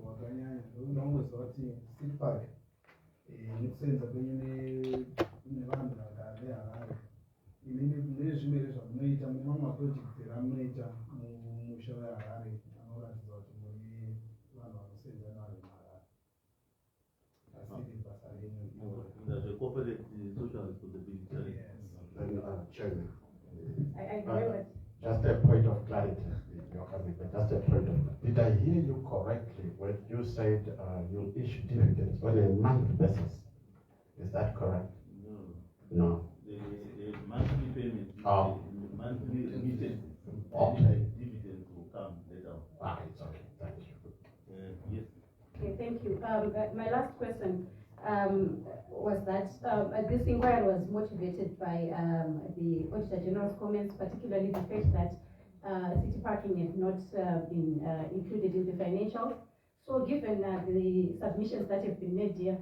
wakanyanya ndomwe zoti City Park nikusenza kwenye vanhu vakave Harare imene nezvimwe zvamunoita mune mamwe maprojekti ramunoita mumusha weHarare anoratidza kuti muri vanhu vanosenza nevanhu veHarare asiri basa renyu The corporate social responsibility. Chairman. I agree with. Just a point of clarity. Just a point of. Did I hear you correctly when you said you'll issue dividends on a monthly basis? Is that correct? No. The monthly payment. Oh. The monthly remittance. Okay. Dividends will come later. Ah, it's okay. Thank you. Yes. Okay, thank you. My last question was that this inquiry was motivated by the Auditor General's comments, particularly the fact that city parking has not been included in the financials. So given the submissions that have been made here,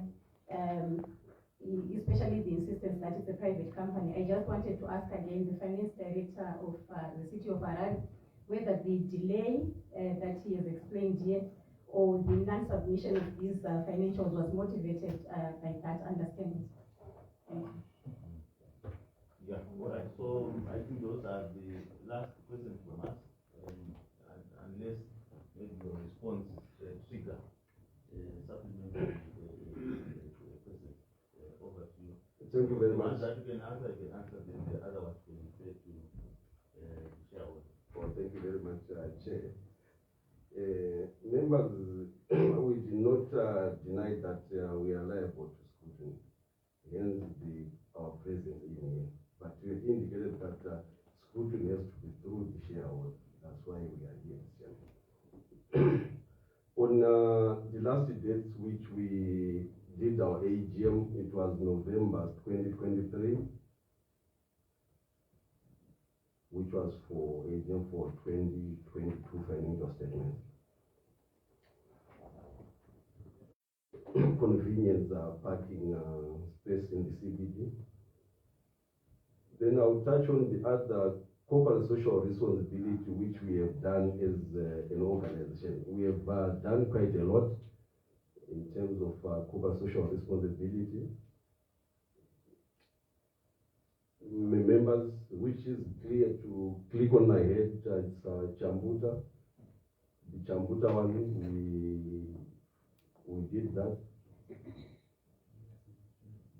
especially the insistence that it's a private company, I just wanted to ask again the finance director of the city of Harare whether the delay that he has explained here or the non-submission of these financials was motivated by that understanding. Thank you. Yeah, all right. So I think those are the last questions from us. Unless maybe your response trigger supplementary questions over to you. Thank you very much. The ones that you can answer, then the other ones can refer to the shareholder. Oh, thank you very much, Chair. Members, we did not deny that we are liable to scrutiny, hence our presence in here. But we indicated that scrutiny has to be through the shareholder. That's why we are here. On the last dates which we did our AGM, it was November 2023, which was for AGM for 2022 financial statements. Convenience parking space in the CBD. Then I'll touch on the other corporate social responsibility which we have done as an organization. We have done quite a lot in terms of corporate social responsibility. Members, which is clear to click on my head, it's Chambuta. The Chambuta one, we did that.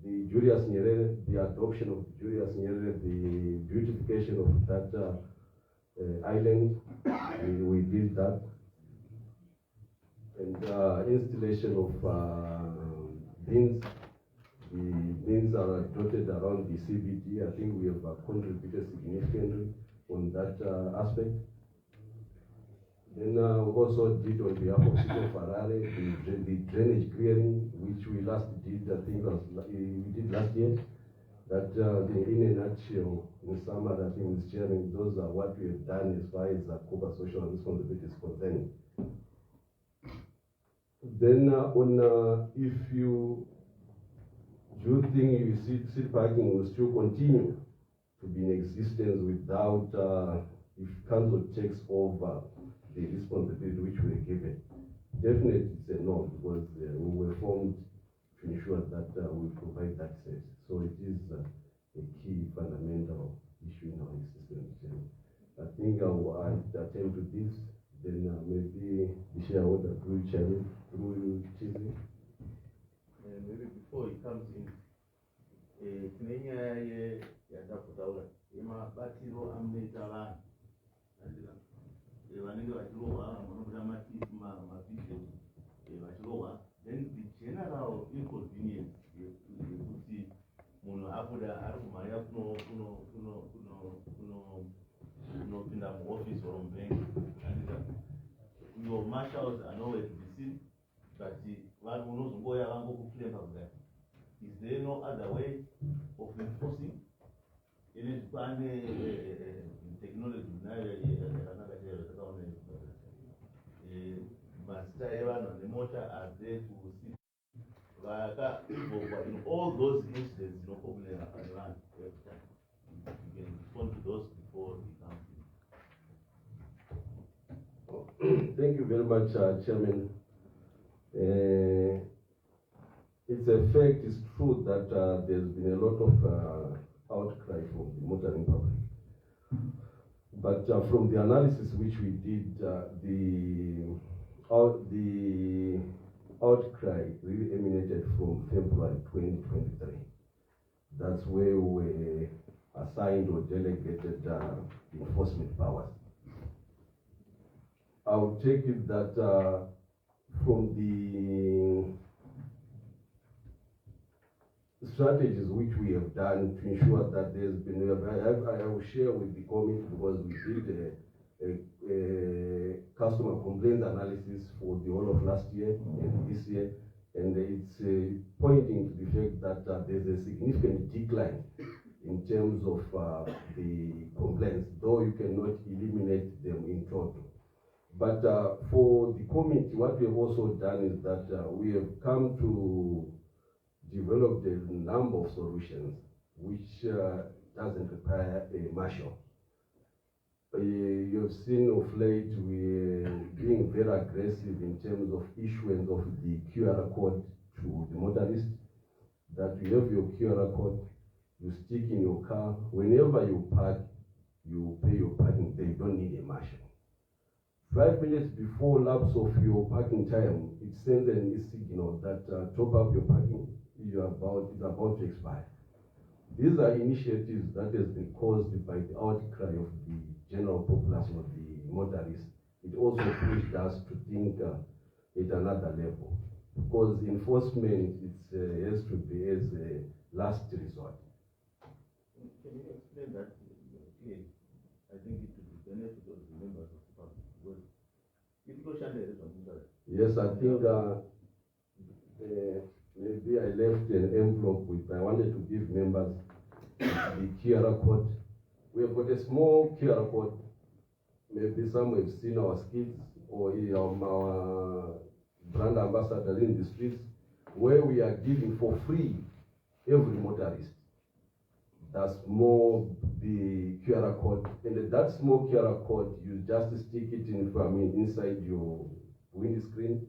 The Julius Nyerere, the adoption of Julius Nyerere, the beautification of that island, we did that. And installation of bins. The bins are dotted around the CBD. I think we have contributed significantly on that aspect. Then we also did on behalf of City of Harare the drainage clearing, which we last did, I think we did last year. That in a nutshell, in summary, I think, Mr. Chairman, those are what we have done as far as corporate social responsibility is concerned. Then if you do think you see parking will still continue to be in existence without, if council takes over the responsibility which we are given, definitely it's a no, because we were formed to ensure that we provide that service. So it is a key fundamental issue in our existence. I think I will attend to this, then maybe the shareholder through Chairman, through Chief. Maybe before he comes in, tinenyaya yandakutaura yemabatiro anoita vanhu vanenge vachirohwa vanobuda mabhidho vachirohwa, then the general inconvenience yekuti munhu abuda ari kumhanya kunopinda muoffice or mubank, your marshals are nowhere to be seen, but vanhu unozongoya vangokuflemba kudai. Is there no other way of enforcing? Ili pane technology nayo yakanaka chaiyo takaona mazita evanhu nemota are there to see vakavogwa in all those incidents dzinokomunera pane vanhu. You can respond to those before he comes in. Thank you very much, Chairman. It's a fact, it's true that there's been a lot of outcry from the motoring public. But from the analysis which we did, the outcry really emanated from February 2023. That's where we assigned or delegated the enforcement powers. I would take it that from the strategies which we have done to ensure that there's been, I will share with the committee, because we did a customer complaint analysis for the whole of last year and this year, and it's pointing to the fact that there's a significant decline in terms of the complaints, though you cannot eliminate them in total. But for the committee, what we have also done is that we have come to develop a number of solutions which doesn't require a marshal. You've seen of late we're being very aggressive in terms of issuance of the QR code to the motorist, that you have your QR code, you stick in your car, whenever you park, you pay your parking there, you don't need a marshal. 5 minutes before lapse of your parking time, it sends a signal that top up your parking, it's about to expire. These are initiatives that has been caused by the outcry of the general populace of the motorists. It also pushed us to think at another level, because enforcement has to be as a last resort. Can you explain that clearly? I think it would be benefit of the members of the public. Yes, I think maybe I left an envelope with, I wanted to give members the QR code. We have got a small QR code. Maybe some have seen our skits or our brand ambassadors in the streets, where we are giving for free every motorist the QR code, and that small QR code, you just stick it inside your windscreen.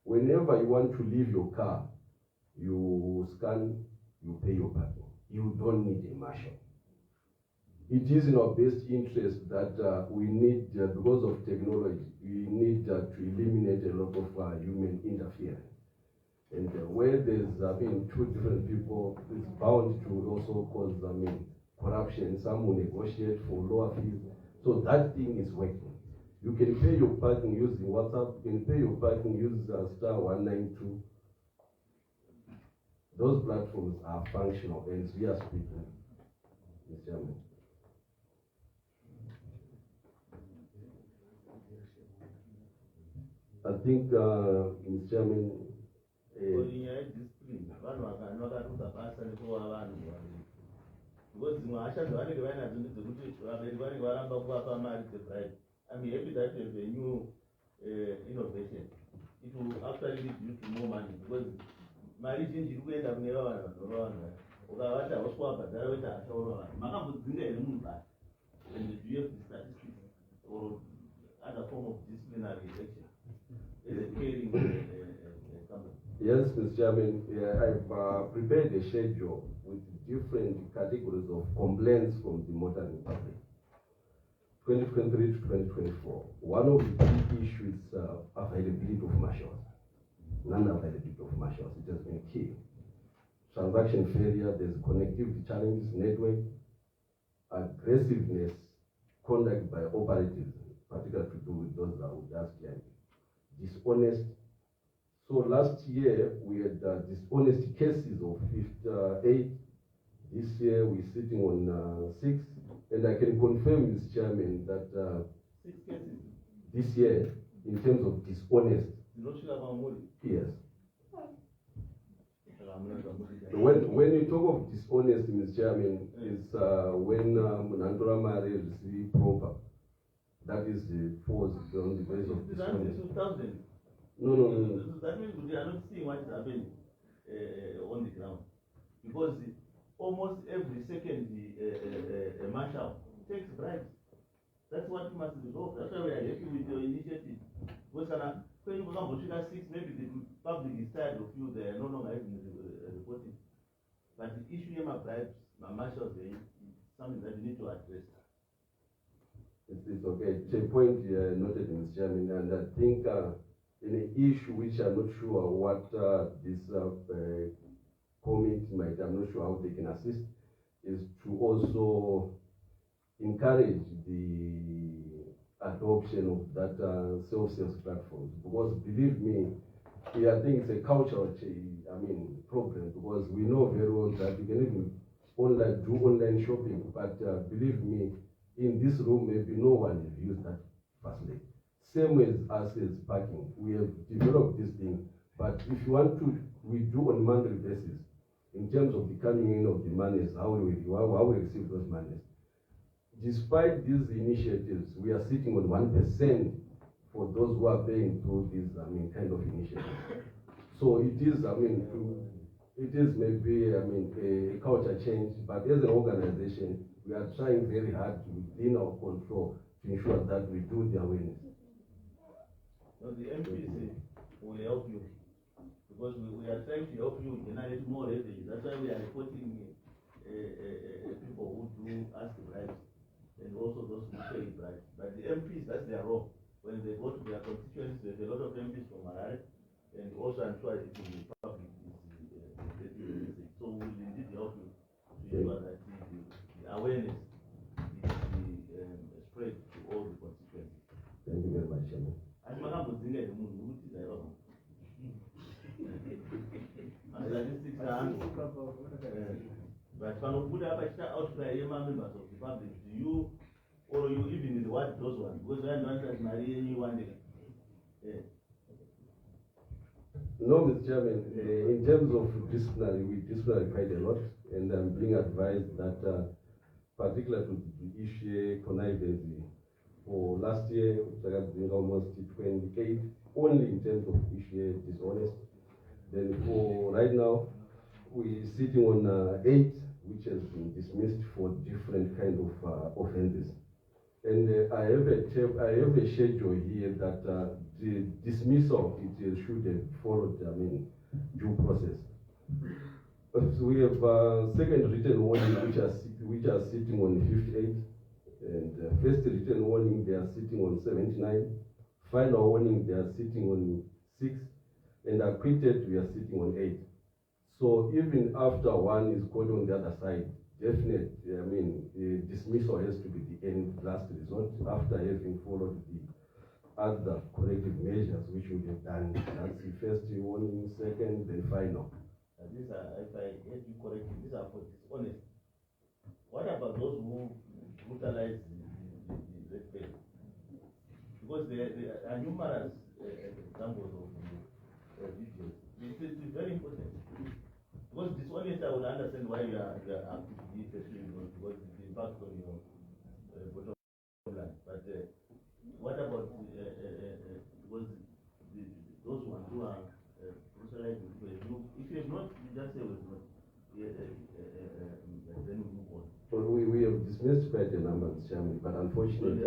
Whenever you want to leave your car, you scan, you pay your parking. You don't need a marshal. It is in our best interest that we need, because of technology, we need to eliminate a lot of human interference. And where there's, two different people, it's bound to also cause, corruption. Some will negotiate for lower fees. So that thing is working. You can pay your parking using WhatsApp. You can pay your parking using *192. Those platforms are functional, and we are speaking, Mr. Chairman. I think, Mr. Chairman, because dzimwe hasha dzavanenge vainadzo ndedzekuti vabereki vanenge varamba kuvapa mari dzebribe. I'm happy that there's a new innovation. It will actually lead you to more money because mari zhinji iri kuenda kune vanhu vanova vanhu ukavata hoswabhadhara weta hashaura vanhu makambodzinga here munhu basa. And do you have the statistics or other form of disciplinary action as a caring company? Yes, Mr. Chairman, I've prepared a schedule with different categories of complaints from the motoring public. 2023 to 2024. One of the key issues is availability of marshals. Non-availability of marshals, it has been key. Transaction failure, there's connectivity challenges, network, aggressiveness, conduct by operatives, particularly to do with those that would ask dishonest. So last year we had dishonest cases of 8. This year we're sitting on 6. And I can confirm, Mr. Chairman, that 6 cases this year, in terms of dishonest, yes. When you talk of dishonest, Mr. Chairman, is when Munandora Mare receive proper. That is the force on the basis of dishonest. No. That means we are not seeing what is happening on the ground. Because almost every second marshal takes bribes. That's what we must resolve. That's why we are happy with your initiative. Because when you come to 6, maybe the public is tired of you, they are no longer even reporting. But the issue of bribes, marshals, is something that you need to address. It's okay. It's a point noted, Mr. Chairman, and I think in an issue which I'm not sure what this committee might, I'm not sure how they can assist, is to also encourage the adoption of that self-sales platforms. Because believe me, I think it's a cultural problem, because we know very well that you can even do online shopping, but believe me, in this room maybe no one has used that firstly. Same as us as parking, we have developed this thing, but if you want to, we do on monthly basis. In terms of the coming in of the monies, how we receive those monies. Despite these initiatives, we are sitting on 1% for those who are paying through these, kind of initiatives. So it is, it is maybe, a culture change, but as an organization, we are trying very hard to within our control to ensure that we do the awareness. So the MPC will help you. Because we are trying to help you generate more revenue. That's why we are reporting people who do ask bribes and also those who pay bribes. But the MPs, that's their role. When they go to their constituents, there's a lot of MPs from Harare, and also I'm sure it will be public. So we will indeed help you to ensure that the awareness is spread to all the constituencies. Thank you very much, Chairman. But Panopuda outcry members of the public, do you or you even in what those ones? Because I don't want to marry anyone. No, Mr. Chairman, in terms of disciplinary, we disciplinary quite a lot, and I'm being advised that particularly to the issue connivance for last year, which I got almost 28, only in terms of issue dishonest. Then for right now, we're sitting on 8, which has been dismissed for different kind of offenses. And I have a schedule here that the dismissal it should have followed, due process. So we have second written warning which are sitting on 58, and first written warning they are sitting on 79, final warning they are sitting on 6, and acquitted we are sitting on 8. So even after one is caught on the other side, definitely, the dismissal has to be the end, last resort, after having followed the other corrective measures which we have done. That's the first warning, second, then final. These are, if I get you correctly, these are for dishonest. What about those who brutalize the faith? Because there are numerous examples of videos. It's very important. Because because dishonest, I will understand why you are actively pursuing those, because it impacts on your bottom line. But what about because those ones who are socializing, if you have not, you just say it was not. Then we move on. Well, we have dismissed quite a number, Chairman, but unfortunately,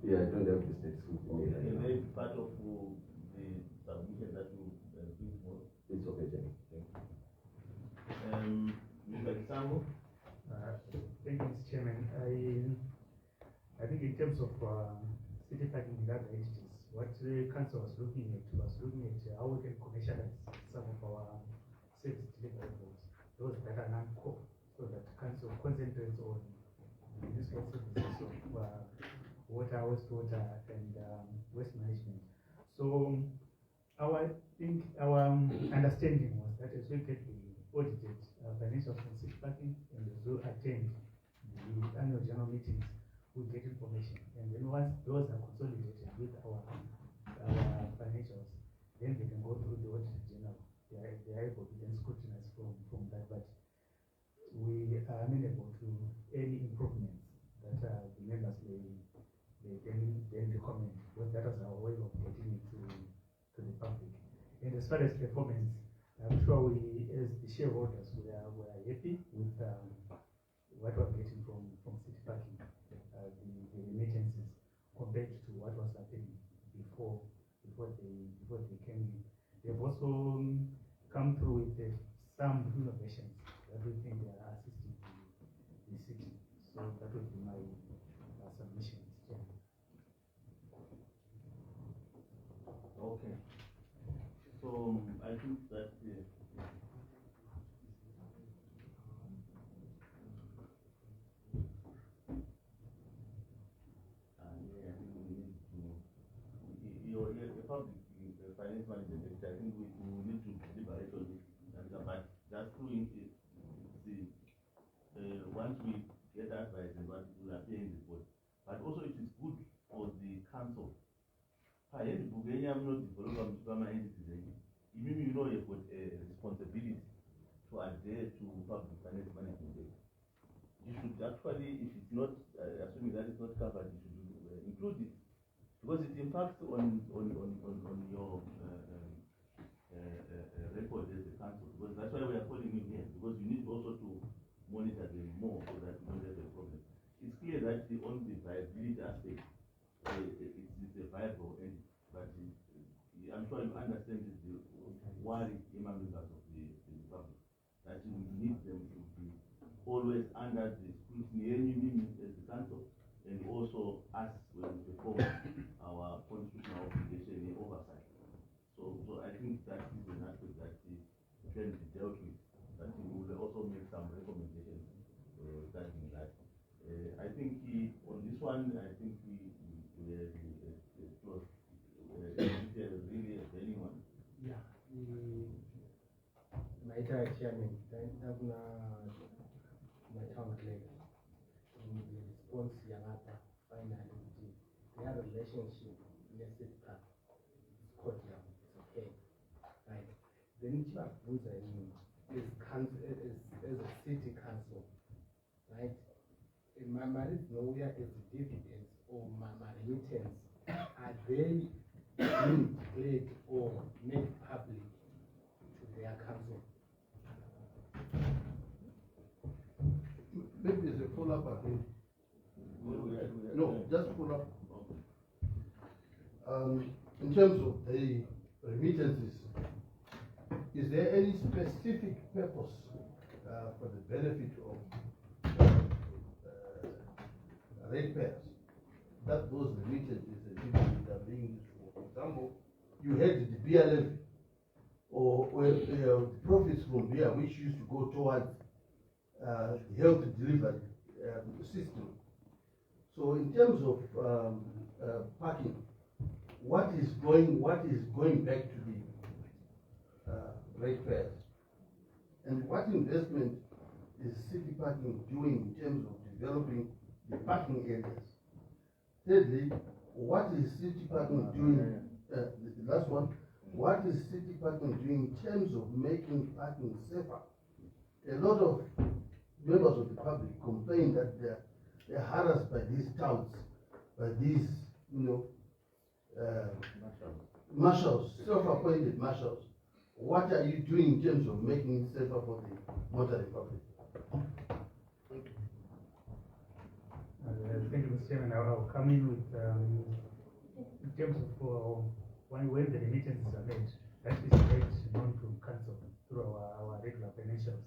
yeah, I don't have the statistics with me. Can they be part of the submission that you bring forward? It's okay, Chairman. Thank you. Mr. Kisango? Thank you, Mr. Chairman. I think in terms of city parking in other entities, what the council was looking at how we can commercialize some of our service delivery boards, those that are non-core, so that council concentrates on municipal services of water, wastewater, and waste management. So our understanding was that as we get the audited financials from city parking and as we attend the annual general meetings, we get information. And then once those are consolidated with our financials, then they can go through the auditor general. They are able to then scrutinize from that. But we are amenable to any improvements that the members they then recommend, because that was our way of getting it to the public. And as far as performance, I'm sure we, as the shareholders, we are happy with what we're getting from city parking, the remittances compared to what was happening before they came in. They've also come through with some innovations that we think they are assisting the city. So that would be my submission. Okay. So I think that your public finance manager, I think we need to deliberate on this. But that's true. Once we get advice and what will appear in the report, but also it is good for the council. I'm not developing entities. You know you've got a responsibility to adhere to public finance management. You should actually, if it's not, assuming that it's not covered, you should include it, because it impacts on your record as a council. Because that's why we are calling you here, because you need also to monitor them more so that you don't have a problem. It's clear that on the viability aspect, it's a viable entity, but I'm sure you understand the worry among members of the public, that we need them to be always under the scrutiny as the council, and also us when we perform our constitutional obligation in oversight. So I think that is an aspect that can be dealt with, that we will also make some recommendations regarding that. I think on this one, I think we close. Really anyone? Yeah. My chairman, my town clerk, in the response, Yanata, finally, their relationship, let's say, is cordial, it's okay. Right. Then you have as a city council, right? In my marriage, nowhere is dividends or my remittance. Are they being declared or made public to their council? Maybe as a follow-up, I think. No, just follow up. In terms of the remittances, is there any specific purpose for the benefit of ratepayers that those remittances and dividends are being used for? For example, you had the BLF or the profits from here, which used to go towards the health delivery system. So in terms of parking, what is going back to the ratepayers, and what investment is city parking doing in terms of developing the parking areas? Thirdly, what is city parking doing? The last one, what is city parking doing in terms of making parking safer a lot of members of the public complain that they're harassed by these touts, by these, marshals, self-appointed marshals. What are you doing in terms of making it safer for the motoring public? Thank you, Mr. Chairman. I'll come in with, in terms of when the remittances are made, that is made known to council through our regular financials.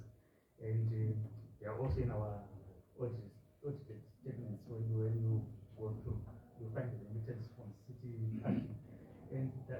And they are also in our audited statements when you go through, you'll find the remittance from city. And that